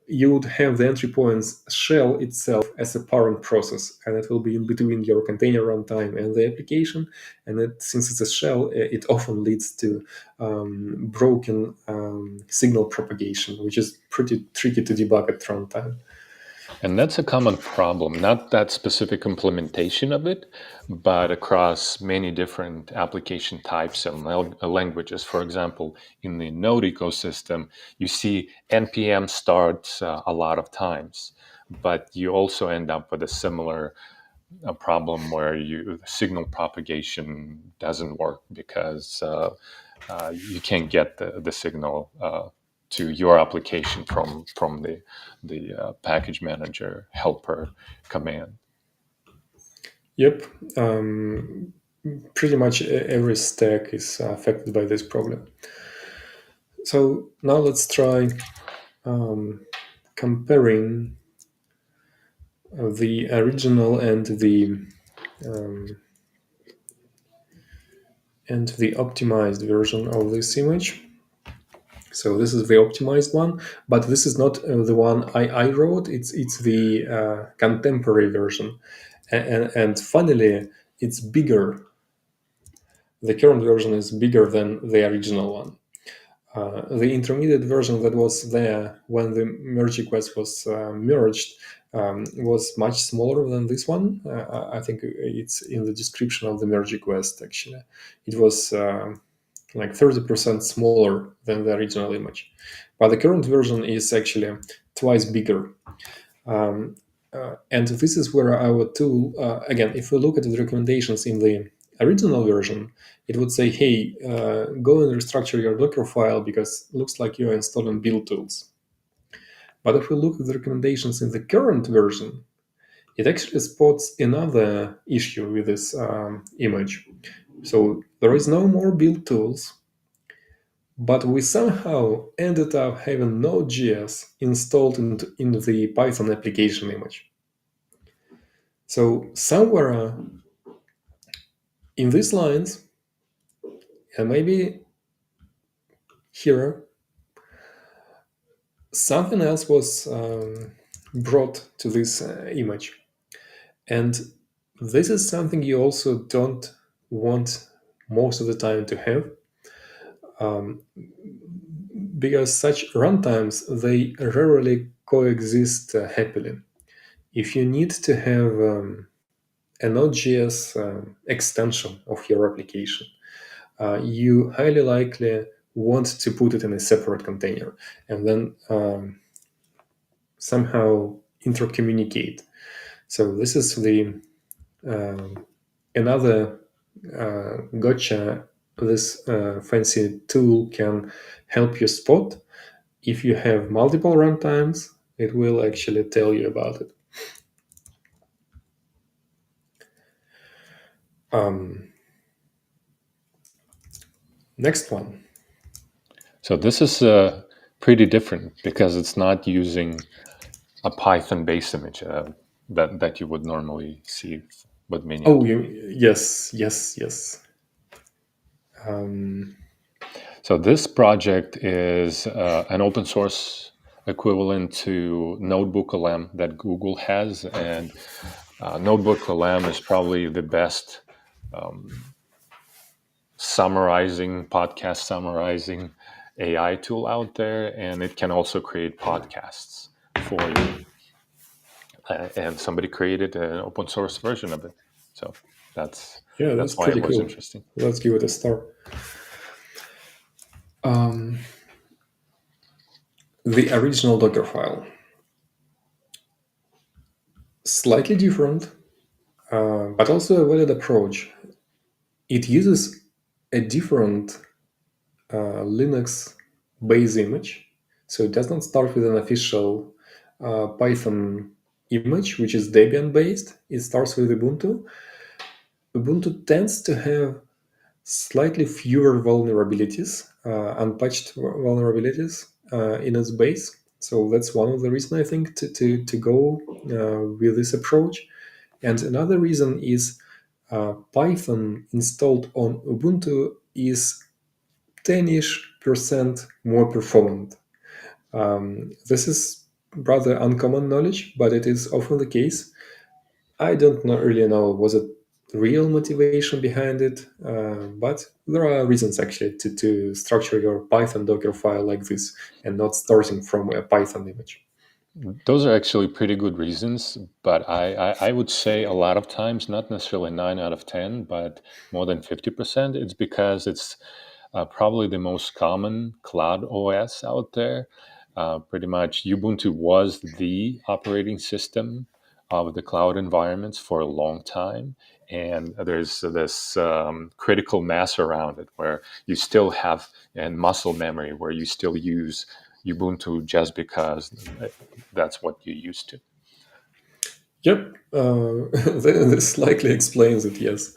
you would have the entry points shell itself as a parent process, and it will be in between your container runtime and the application. And since it's a shell, it often leads to broken signal propagation, which is pretty tricky to debug at runtime. And that's a common problem, not that specific implementation of it, but across many different application types and languages. For example, in the Node ecosystem, you see NPM start a lot of times, but you also end up with a similar a problem where the signal propagation doesn't work because you can't get the signal to your application from the package manager helper command. Yep. Pretty much every stack is affected by this problem. So now let's try comparing the original and the optimized version of this image. So this is the optimized one, but this is not the one I wrote. It's the contemporary version, and funnily, it's bigger. The current version is bigger than the original one. The intermediate version that was there when the merge request was merged was much smaller than this one. I think it's in the description of the merge request, actually. It was like 30% smaller than the original image. But the current version is actually twice bigger. And this is where our tool, again, if we look at the recommendations in the original version, it would say, hey, go and restructure your Docker file because it looks like you're installing build tools. But if we look at the recommendations in the current version, it actually spots another issue with this image. So there is no more build tools, but we somehow ended up having Node.js installed in the Python application image. So somewhere in these lines, and maybe here, something else was brought to this image. And this is something you also don't want most of the time to have. Because such runtimes, they rarely coexist happily. If you need to have a Node.js extension of your application, you highly likely want to put it in a separate container and then somehow intercommunicate. So this is the another gotcha this fancy tool can help you spot. If you have multiple runtimes, it will actually tell you about it. Next one. So this is pretty different because it's not using a Python-based image that you would normally see with many. Oh, yes. So this project is an open source equivalent to Notebook-LM that Google has, and Notebook-LM is probably the best podcast summarizing AI tool out there, and it can also create podcasts for you. And somebody created an open source version of it, so that's why pretty it was cool. interesting. Let's give it a star. The original Dockerfile. Slightly different, but also a valid approach. It uses a different Linux base image. So it does not start with an official Python image, which is Debian based. It starts with Ubuntu. Ubuntu tends to have slightly fewer vulnerabilities, unpatched vulnerabilities in its base. So that's one of the reasons, I think, to go with this approach. And another reason is Python installed on Ubuntu is 10-ish% more performant. This is rather uncommon knowledge, but it is often the case. I don't really know, was it real motivation behind it? But there are reasons actually to structure your Python Docker file like this and not starting from a Python image. Those are actually pretty good reasons, but I would say a lot of times, not necessarily 9 out of 10, but more than 50%, it's because it's probably the most common cloud OS out there. Pretty much Ubuntu was the operating system of the cloud environments for a long time, and there's this critical mass around it where you still have, and muscle memory where you still use Ubuntu just because that's what you used to. Yep, this likely explains it, yes.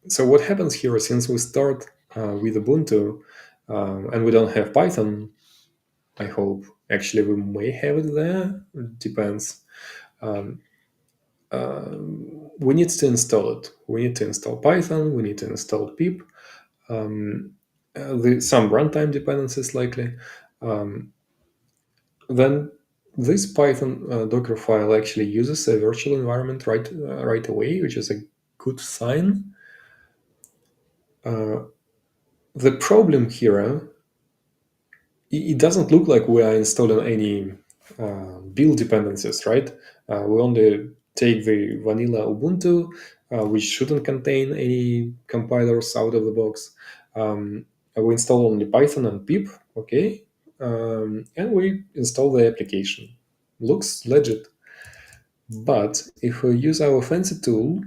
So what happens here, since we start with Ubuntu and we don't have Python, I hope. Actually, we may have it there. It depends. We need to install it. We need to install Python. We need to install pip. Some runtime dependencies likely. Then this Python Docker file actually uses a virtual environment right away, which is a good sign. The problem here, it doesn't look like we are installing any build dependencies, right? We only take the vanilla Ubuntu, which shouldn't contain any compilers out of the box. We install only Python and pip, okay, and we install the application. Looks legit. But if we use our fancy tool,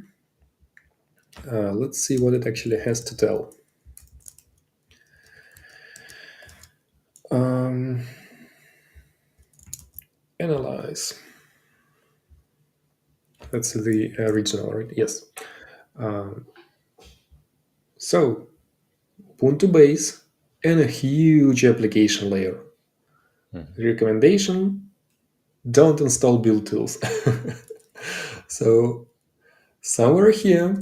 let's see what it actually has to tell. Analyze. That's the original, right? Yes. So, Ubuntu base and a huge application layer. Recommendation: don't install build tools. So, somewhere here,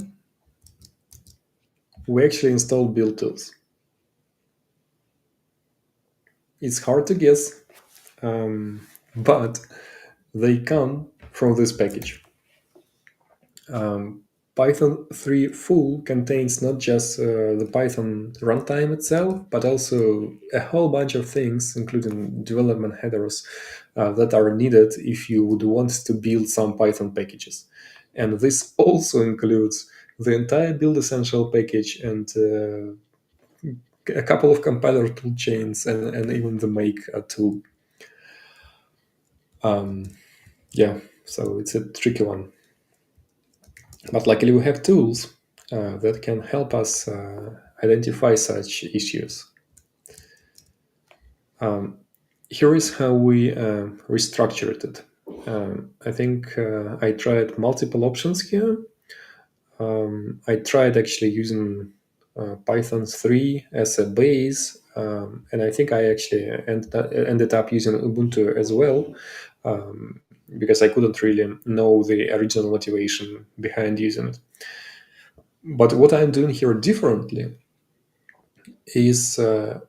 we actually install build tools. It's hard to guess, but they come from this package. Python 3 full contains not just the Python runtime itself, but also a whole bunch of things, including development headers that are needed if you would want to build some Python packages. And this also includes the entire build essential package and a couple of compiler toolchains and even the make tool. Yeah, so it's a tricky one. But luckily we have tools that can help us identify such issues. Here is how we restructured it. I think I tried multiple options here. I tried actually using Python 3 as a base, and I think I actually ended up using Ubuntu as well, because I couldn't really know the original motivation behind using it. But what I'm doing here differently is the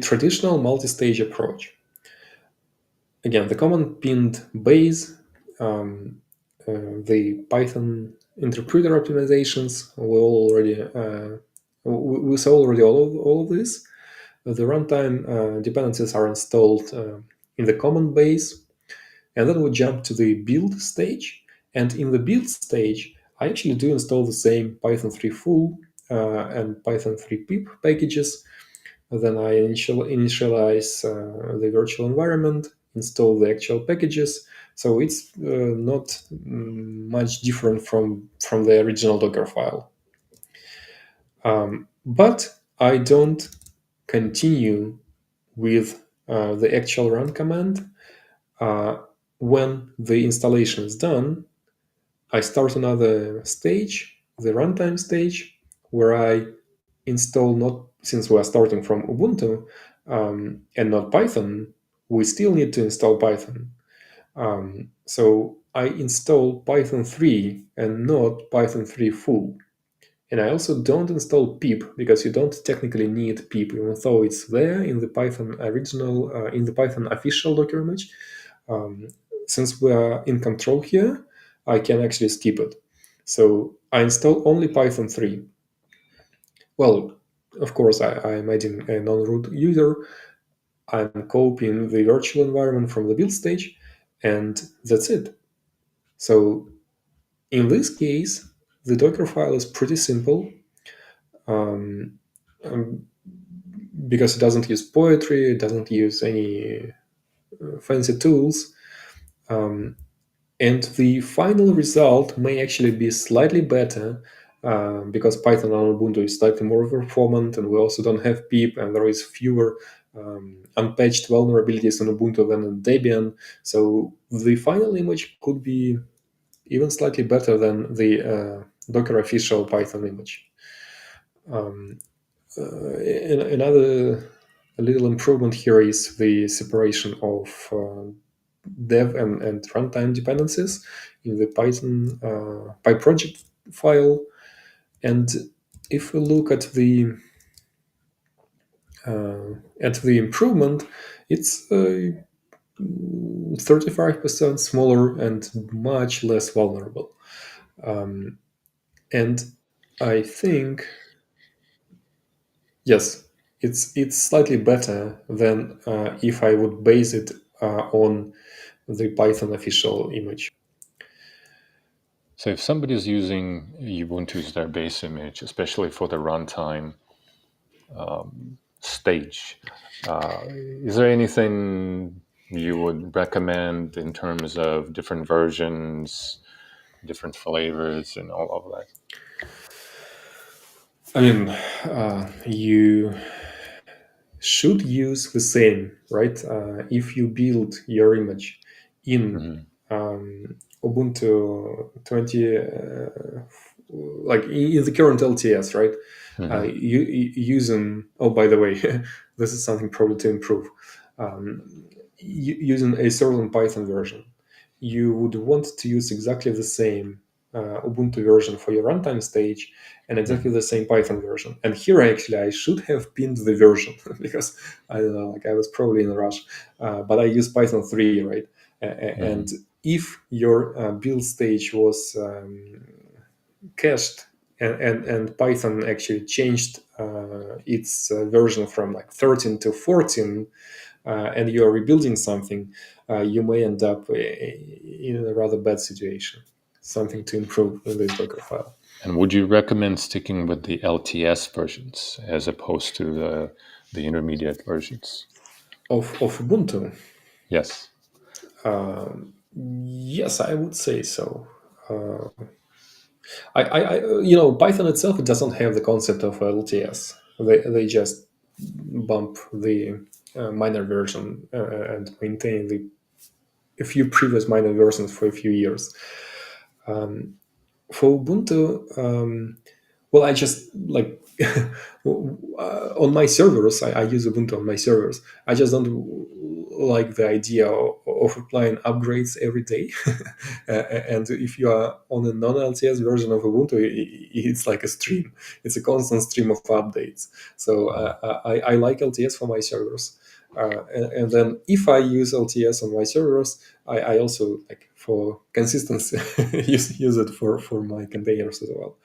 traditional multi-stage approach. Again, the common pinned base, the Python interpreter optimizations, we saw already all of this. The runtime dependencies are installed in the common base, and then we jump to the build stage. And in the build stage, I actually do install the same Python 3 full and Python 3 pip packages. Then I initialize the virtual environment, install the actual packages. So it's not much different from the original Docker file. But I don't continue with the actual run command. When the installation is done, I start another stage, the runtime stage, where I install, not, since we are starting from Ubuntu and not Python, we still need to install Python. So I install Python 3 and not Python 3 full. And I also don't install pip, because you don't technically need pip, even though it's there in the Python original, in the Python official Docker image. Since we are in control here, I can actually skip it. So I install only Python 3. Well, of course, I'm adding a non-root user. I'm copying the virtual environment from the build stage, and that's it. So in this case, the Docker file is pretty simple, because it doesn't use poetry, it doesn't use any fancy tools. And the final result may actually be slightly better because Python on Ubuntu is slightly more performant, and we also don't have pip, and there is fewer unpatched vulnerabilities in Ubuntu than in Debian. So the final image could be even slightly better than the Docker official Python image. Another little improvement here is the separation of dev and runtime dependencies in the Python PyProject file. And if we look at the improvement, it's 35% smaller and much less vulnerable. And I think, yes, it's slightly better than if I would base it on the Python official image. So if somebody is using Ubuntu as their base image, especially for the runtime stage, is there anything you would recommend in terms of different versions, different flavors, and all of that? I mean, you should use the same, right? If you build your image in Mm-hmm. Ubuntu 20, like in the current LTS, right? Mm-hmm. Using, oh, by the way, this is something probably to improve. Using a certain Python version, you would want to use exactly the same Ubuntu version for your runtime stage and exactly Mm-hmm. the same Python version. And here, actually, I should have pinned the version because I don't know, like I was probably in a rush. But I use Python 3, right? And Mm-hmm. if your build stage was cached and Python actually changed its version from like 13 to 14, and you are rebuilding something, you may end up in a rather bad situation. Something to improve in this Docker file. And would you recommend sticking with the LTS versions as opposed to the intermediate versions? Of Ubuntu, Yes. yes, I would say so. Python itself, it doesn't have the concept of LTS. They just bump the minor version and maintain the a few previous minor versions for a few years. For Ubuntu, well, I just like on my servers, I use Ubuntu on my servers. I just don't like the idea of applying upgrades every day. And if you are on a non-LTS version of Ubuntu, it's like a stream. It's a constant stream of updates. So Mm. I like LTS for my servers. And then if I use LTS on my servers, I also like for consistency use it for my containers as well.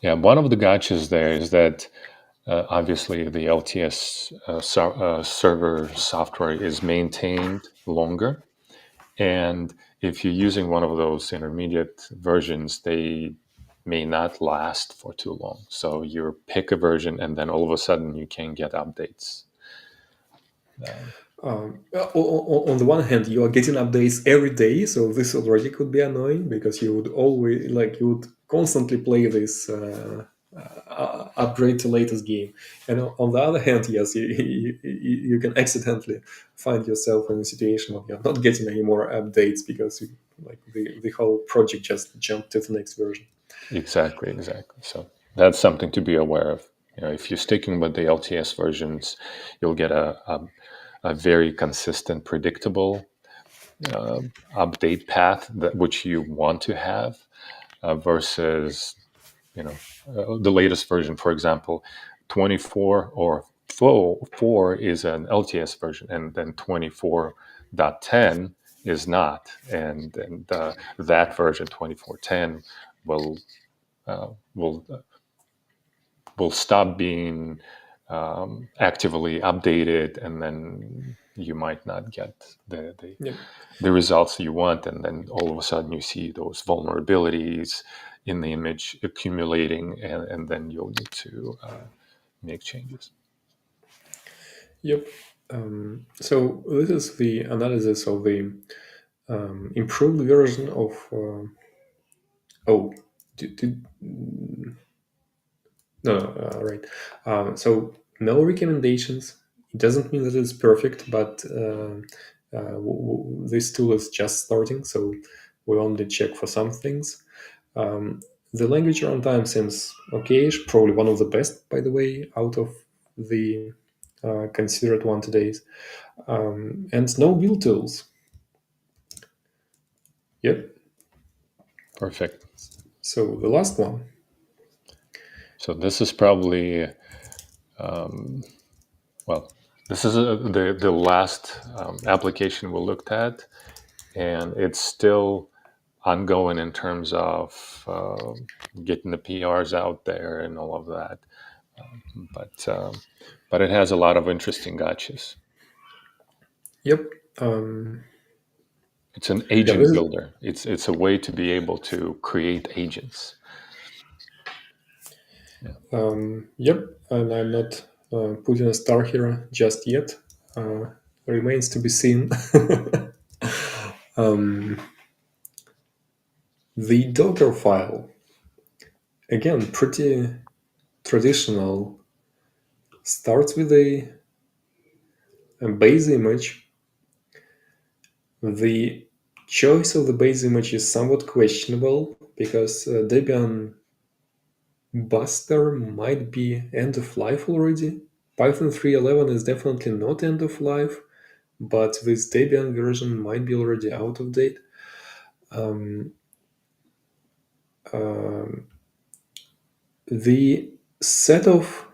Yeah, one of the gotchas there is that obviously the LTS server software is maintained longer. And if you're using one of those intermediate versions, they may not last for too long. So you pick a version and then all of a sudden you can get updates. On the one hand, you are getting updates every day, so this already could be annoying because you would always like you would constantly play this upgrade to latest game. And on the other hand, yes, you can accidentally find yourself in a situation where you're not getting any more updates because the whole project just jumped to the next version. Exactly, exactly. So that's something to be aware of. If you're sticking with the LTS versions, you'll get a very consistent, predictable update path that which you want to have versus the latest version. For example, 24 or 4 is an LTS version, and then 24.10 is not, and that version 24.10 will will will stop being actively updated, and then you might not get Yep. the results you want, and then all of a sudden you see those vulnerabilities in the image accumulating, and then you'll need to make changes. Yep. So this is the analysis of the improved version of. Oh, no, right. So no recommendations. It doesn't mean that it's perfect, but this tool is just starting, so we only check for some things. Um, the language runtime seems okay-ish, probably one of the best, by the way, out of the considered one today. And no build tools. Yep. Perfect. So the last one. So this is probably well, this is the last application we looked at, and it's still ongoing in terms of getting the PRs out there and all of that. But but it has a lot of interesting gotchas. Yep. Um, It's an yeah, agent this is, builder. It's a way to be able to create agents. Yeah. yep. And I'm not putting a star here just yet. Uh, remains to be seen. um, the Dockerfile, again, pretty traditional. Starts with a base image. The choice of the base image is somewhat questionable because Debian Buster might be end of life already. Python 3.11 is definitely not end of life, but this Debian version might be already out of date. Um, um, the set of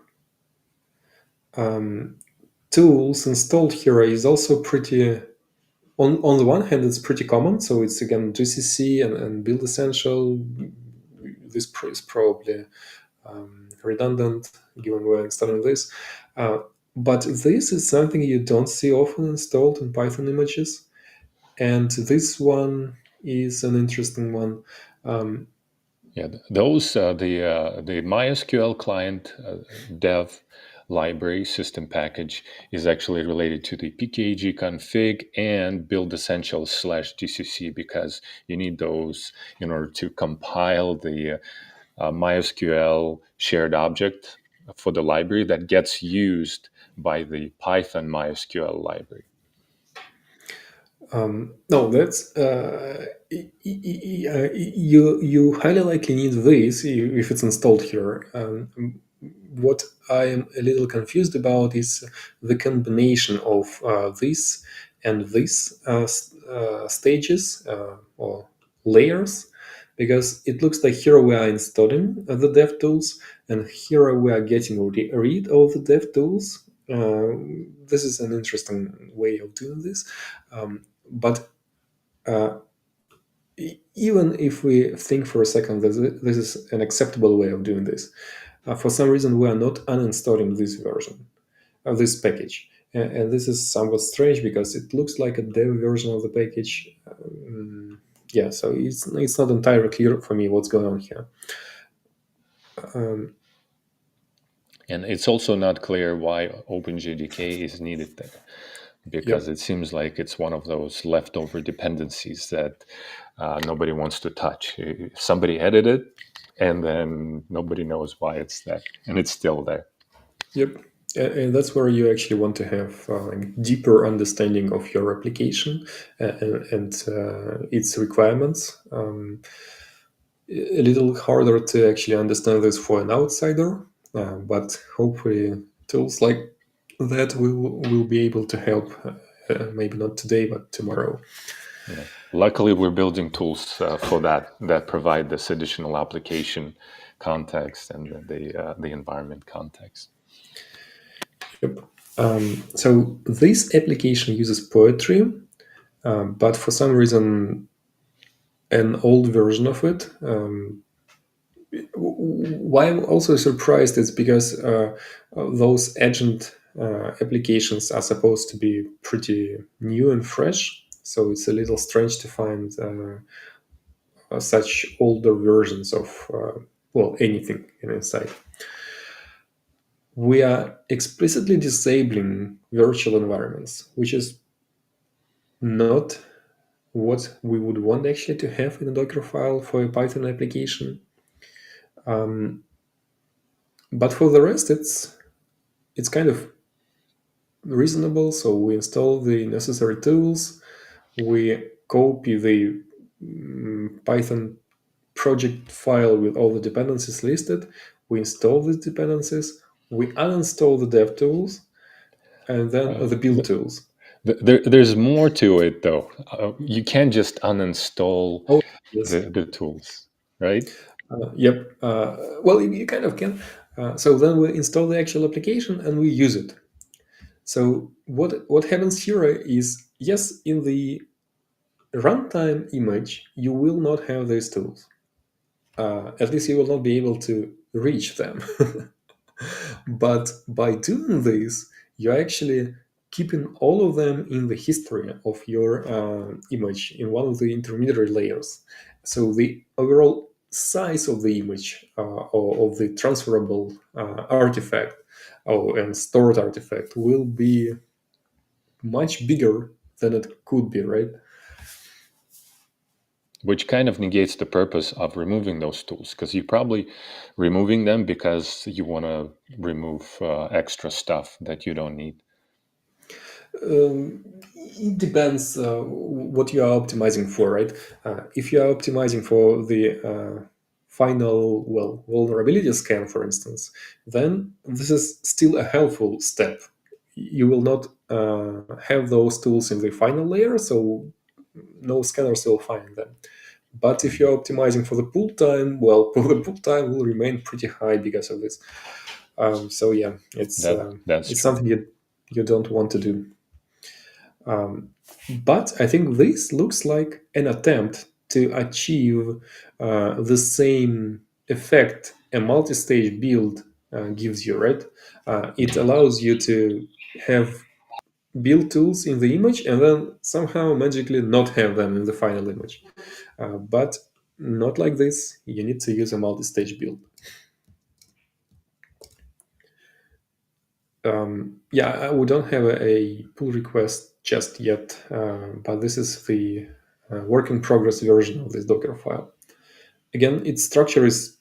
tools installed here is also pretty. On the one hand, it's pretty common. So it's again GCC and Build Essential. This is probably redundant given we're installing this. But this is something you don't see often installed in Python images. And this one is an interesting one. Um, Yeah, those the MySQL client dev library system package is actually related to the pkg config and build essentials /gcc because you need those in order to compile the MySQL shared object for the library that gets used by the Python MySQL library. no, that's you highly likely need this if it's installed here. What I am a little confused about is the combination of this and this stages or layers, because it looks like here we are installing the DevTools, and here we are getting rid of the DevTools. This is an interesting way of doing this. But even if we think for a second that this is an acceptable way of doing this, for some reason we are not uninstalling this version of this package. And this is somewhat strange because it looks like a dev version of the package. Yeah, so it's not entirely clear for me what's going on here. And it's also not clear why OpenJDK is needed there, because Yep. it seems like it's one of those leftover dependencies that nobody wants to touch. Somebody edited it, and then nobody knows why it's there, and it's still there. Yep. And that's where you actually want to have deeper understanding of your application and its requirements. A little harder to actually understand this for an outsider, but hopefully tools like that will be able to help. Maybe not today, but tomorrow. Yeah. Luckily, we're building tools for that provide this additional application context and the environment context. Yep. So this application uses poetry, but for some reason, an old version of it. Why I'm also surprised is because those agent applications are supposed to be pretty new and fresh. So it's a little strange to find such older versions of well, anything inside. We are explicitly disabling virtual environments, which is not what we would want actually to have in a Docker file for a Python application. But for the rest, it's kind of reasonable. So we install the necessary tools, we copy the Python project file with all the dependencies listed, we install these dependencies, we uninstall the dev tools, and then the build tools. There's more to it, though. You can't just uninstall Oh, yes. the tools, right? Yep. Well, you kind of can. So then we install the actual application and we use it. So what happens here is, yes, in the runtime image, you will not have these tools. At least you will not be able to reach them. But by doing this, you're actually keeping all of them in the history of your image in one of the intermediary layers. So the overall size of the image or of the transferable artifact and stored artifact will be much bigger than it could be, right? Which kind of negates the purpose of removing those tools, because you're probably removing them because you want to remove extra stuff that you don't need. It depends what you are optimizing for, right? If you are optimizing for the final, well, vulnerability scan, for instance, then this is still a helpful step. You will not have those tools in the final layer, so no scanners will find them. But if you're optimizing for the pull time, well, the pull time will remain pretty high because of this. So yeah, it's That's it's true. something you don't want to do. But I think this looks like an attempt to achieve the same effect a multi-stage build gives you, right? It allows you to have build tools in the image and then somehow magically not have them in the final image. But not like this. You need to use a multi-stage build. Yeah, we don't have a pull request just yet, but this is the work in progress version of this Docker file. Again, its structure is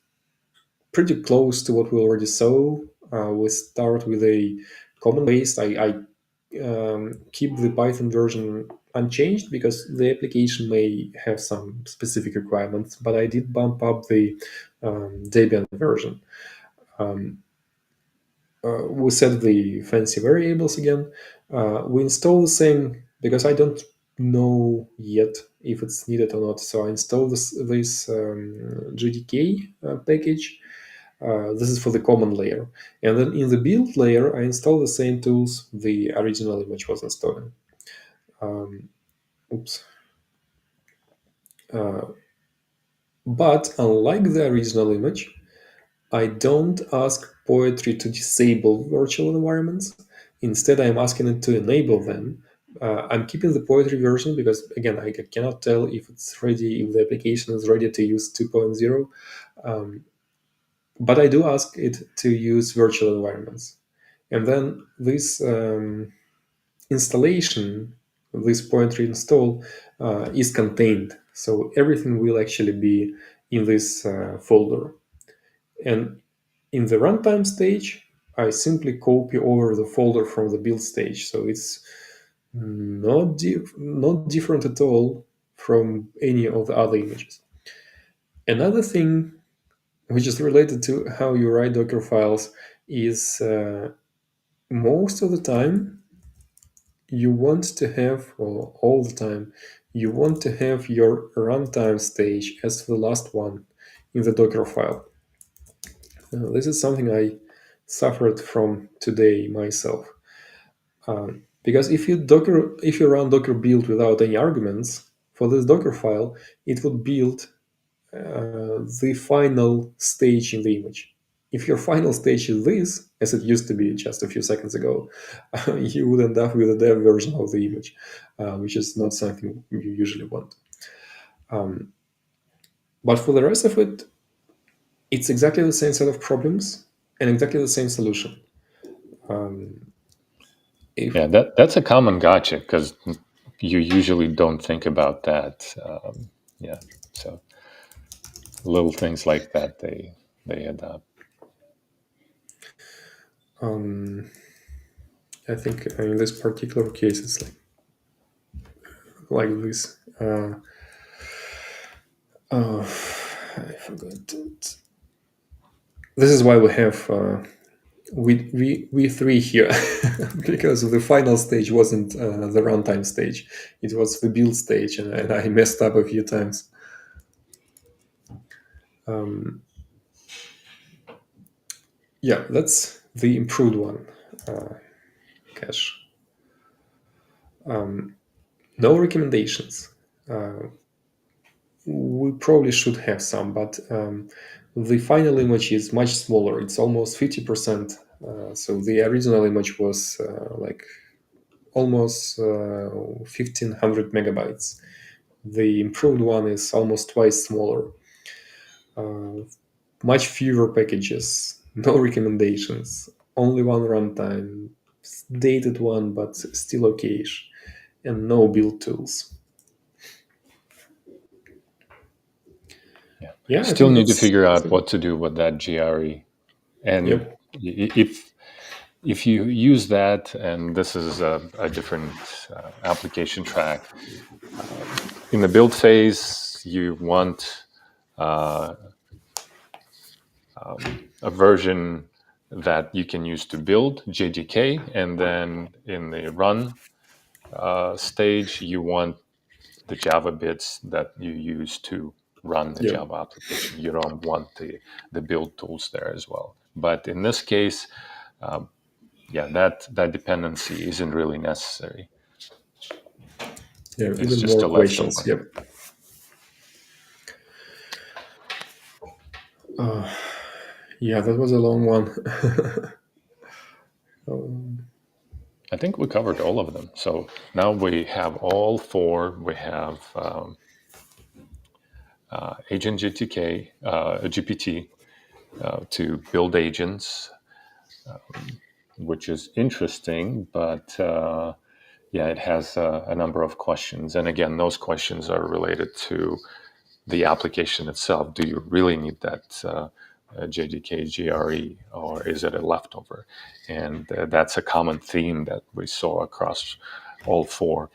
pretty close to what we already saw. We start with a common base. I keep the Python version unchanged because the application may have some specific requirements, but I did bump up the Debian version. We set the fancy variables again. We install the same because I don't know yet if it's needed or not. So I install this GDK package. This is for the common layer. And then in the build layer, I install the same tools the original image was installing. Oops. But unlike the original image, I don't ask Poetry to disable virtual environments. Instead, I'm asking it to enable them. I'm keeping the Poetry version because, again, I cannot tell if it's ready, if the application is ready to use 2.0. But I do ask it to use virtual environments. And then this installation, this Poetry install, is contained. So everything will actually be in this folder. And in the runtime stage, I simply copy over the folder from the build stage. So it's not different at all from any of the other images. Another thing which is related to how you write Docker files is most of the time you want to have, or all the time, you want to have your runtime stage as the last one in the Docker file. This is something I suffered from today myself. Because if you run Docker build without any arguments for this Docker file, it would build the final stage in the image. If your final stage is this, as it used to be just a few seconds ago, you would end up with a dev version of the image, which is not something you usually want. But for the rest of it, it's exactly the same set of problems and exactly the same solution. Yeah, that's a common gotcha, because you usually don't think about that. Yeah, so little things like that, they add up. I think in this particular case, it's like this. I forgot it. This is why we have we three here because the final stage wasn't the runtime stage; it was the build stage, and I messed up a few times. Yeah, that's the improved one. Cache. No recommendations. We probably should have some, but the final image is much smaller. It's almost 50%. So the original image was like almost 1500 megabytes. The improved one is almost twice smaller. Much fewer packages, no recommendations, only one runtime, dated one, but still okay-ish, and no build tools. Yeah, I Still think need to that's figure out what to do with that GRE. And yep. if you use that, and this is a different application track, in the build phase, you want a version that you can use to build JDK, and then in the run stage, you want the Java bits that you use to run the Yep. Java application. You don't want the build tools there as well. But in this case, yeah, that dependency isn't really necessary. Yeah, It's even just more a questions. leftover. Yep. Yeah, that was a long one. I think we covered all of them. So now we have all four. We have Agent GTK, GPT to build agents, which is interesting, but yeah, it has a number of questions. And again, those questions are related to the application itself. Do you really need that JDK GRE, or is it a leftover? And that's a common theme that we saw across all four.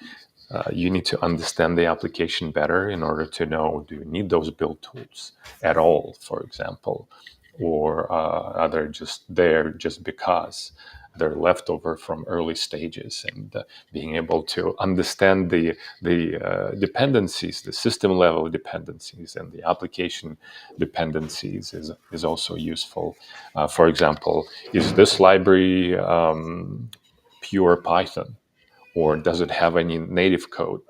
You need to understand the application better in order to know, do you need those build tools at all, for example, or are they just there just because they're leftover from early stages? And being able to understand the dependencies, the system level dependencies, and the application dependencies is also useful. For example, is this library pure Python? Or does it have any native code?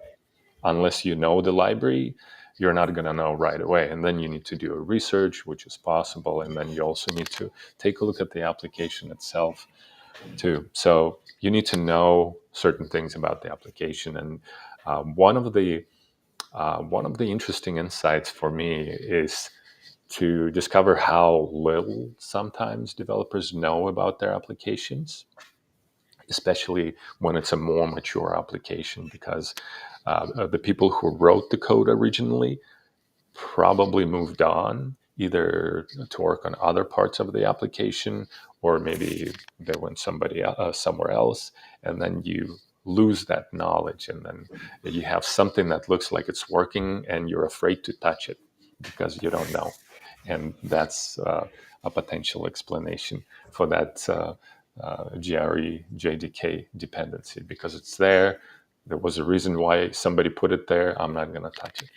Unless you know the library, you're not going to know right away. And then you need to do a research, which is possible. And then you also need to take a look at the application itself too. So you need to know certain things about the application. And one of the interesting insights for me is to discover how little sometimes developers know about their applications, especially when it's a more mature application, because the people who wrote the code originally probably moved on either to work on other parts of the application, or maybe they went somewhere else, and then you lose that knowledge, and then you have something that looks like it's working and you're afraid to touch it because you don't know. And that's a potential explanation for that GRE JDK dependency, because it's there. There was a reason why somebody put it there. I'm not going to touch it.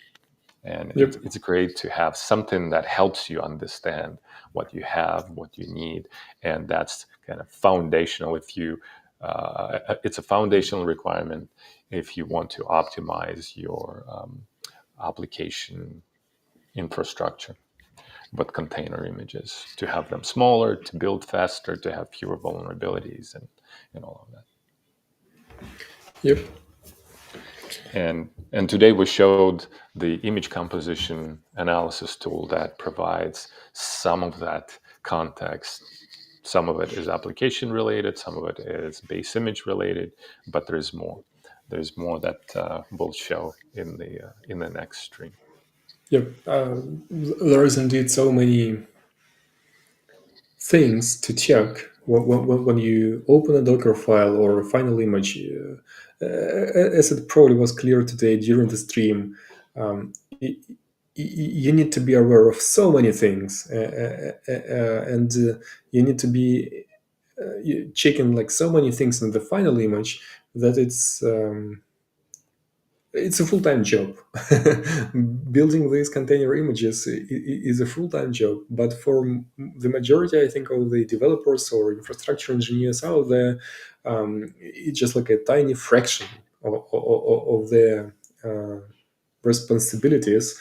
And Yep. it's great to have something that helps you understand what you have, what you need. And that's kind of foundational. It's a foundational requirement if you want to optimize your application infrastructure with container images, to have them smaller, to build faster, to have fewer vulnerabilities, and all of that. Yep. And today we showed the image composition analysis tool that provides some of that context. Some of it is application related, some of it is base image related, but there is more. there's more that will show in the next stream. Yep. There is indeed so many things to check when you open a Docker file or a final image. As it probably was clear today during the stream, you need to be aware of so many things, and you need to be checking like so many things in the final image that it's a full-time job. Building these container images is a full-time job, but for the majority, I think, of the developers or infrastructure engineers out there, it's just like a tiny fraction of their responsibilities,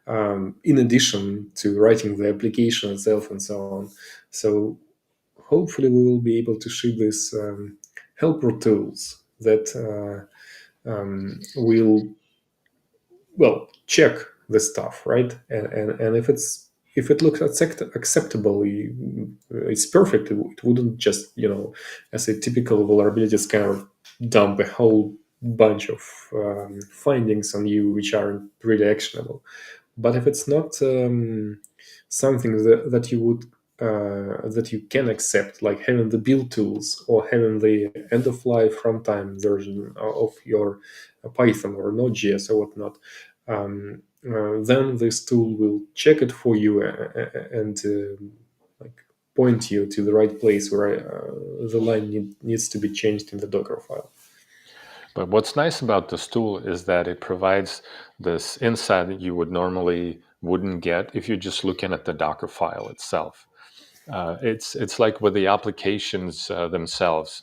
in addition to writing the application itself and so on. So hopefully we will be able to ship these helper tools that will, well, check the stuff, right? And if it looks acceptable, it's perfect. It wouldn't just, as a typical vulnerability scanner, dump a whole bunch of findings on you which aren't really actionable. But if it's not something that you would that you can accept, like having the build tools or having the end of life runtime version of your Python or Node.js or whatnot, then this tool will check it for you and like point you to the right place where the line needs to be changed in the Docker file. But what's nice about this tool is that it provides this insight that you would normally wouldn't get if you're just looking at the Docker file itself. It's like with the applications themselves.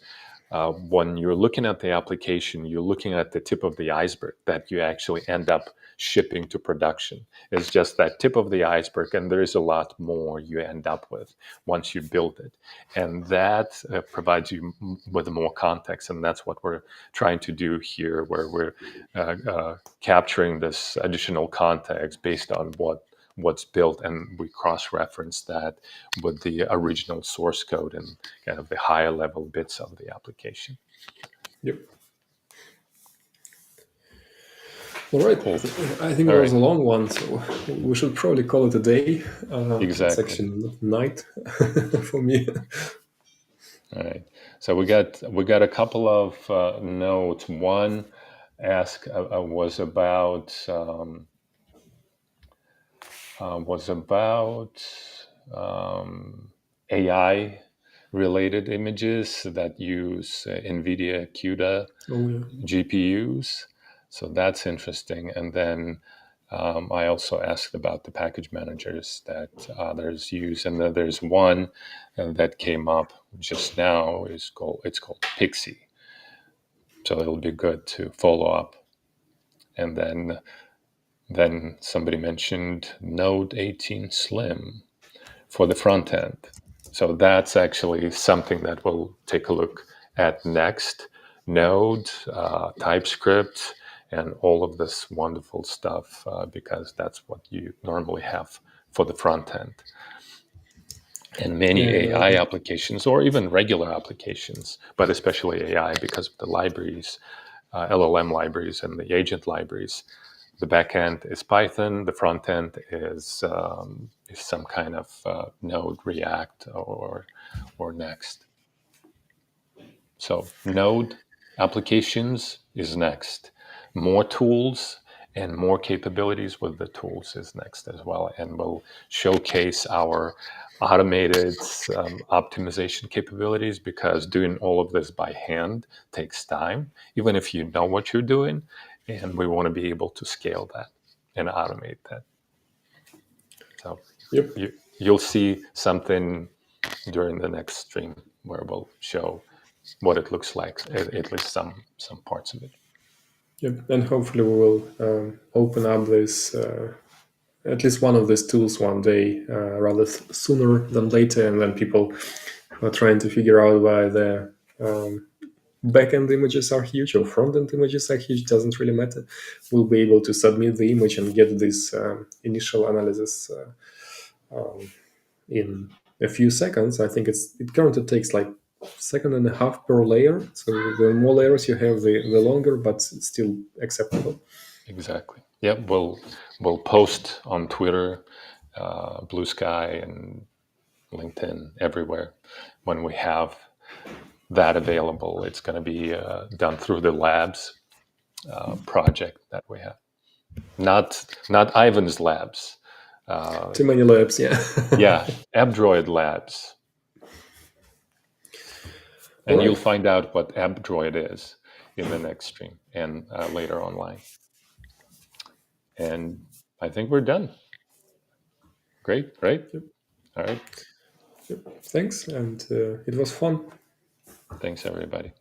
When you're looking at the application, you're looking at the tip of the iceberg that you actually end up shipping to production. It's just that tip of the iceberg, and there is a lot more you end up with once you build it. And that provides you with more context, and that's what we're trying to do here, where we're capturing this additional context based on what's built, and we cross-reference that with the original source code and kind of the higher level bits of the application. Yep. All right. Cool. I think that was a long one, so we should probably call it a day. Exactly. It's actually night for me. All right. So we got a couple of notes. One was about AI related images that use NVIDIA CUDA GPUs. So that's interesting. And then I also asked about the package managers that others use, and then there's one that came up just now. It's called Pixie. So it'll be good to follow up. And then somebody mentioned Node 18 Slim for the front end. So that's actually something that we'll take a look at next. Node, TypeScript, and all of this wonderful stuff, because that's what you normally have for the front end. And many AI applications, or even regular applications, but especially AI, because of the libraries, LLM libraries and the agent libraries. The back end is Python. The front end is some kind of Node, React, or Next. So Node applications is next. More tools and more capabilities with the tools is next as well. And we'll showcase our automated optimization capabilities, because doing all of this by hand takes time, even if you know what you're doing. And we want to be able to scale that and automate that. So you'll see something during the next stream where we'll show what it looks like, at least some parts of it. Yep, and hopefully we will open up this, at least one of these tools one day, rather sooner than later, and then people who are trying to figure out why the backend images are huge or front-end images are huge, doesn't really matter. We'll be able to submit the image and get this initial analysis in a few seconds. I think it currently takes like 2.5 per layer. So the more layers you have, the longer, but still acceptable. Exactly. Yep. We'll post on Twitter, Blue Sky, and LinkedIn, everywhere when we have that available. It's going to be done through the labs project that we have, not Ivan's labs. Too many labs, yeah. Yeah, AppDroid labs. And All you'll right. find out what AppDroid is in the next stream and later online. And I think we're done. Great. Yep. All right. Yep. Thanks, and it was fun. Thanks, everybody.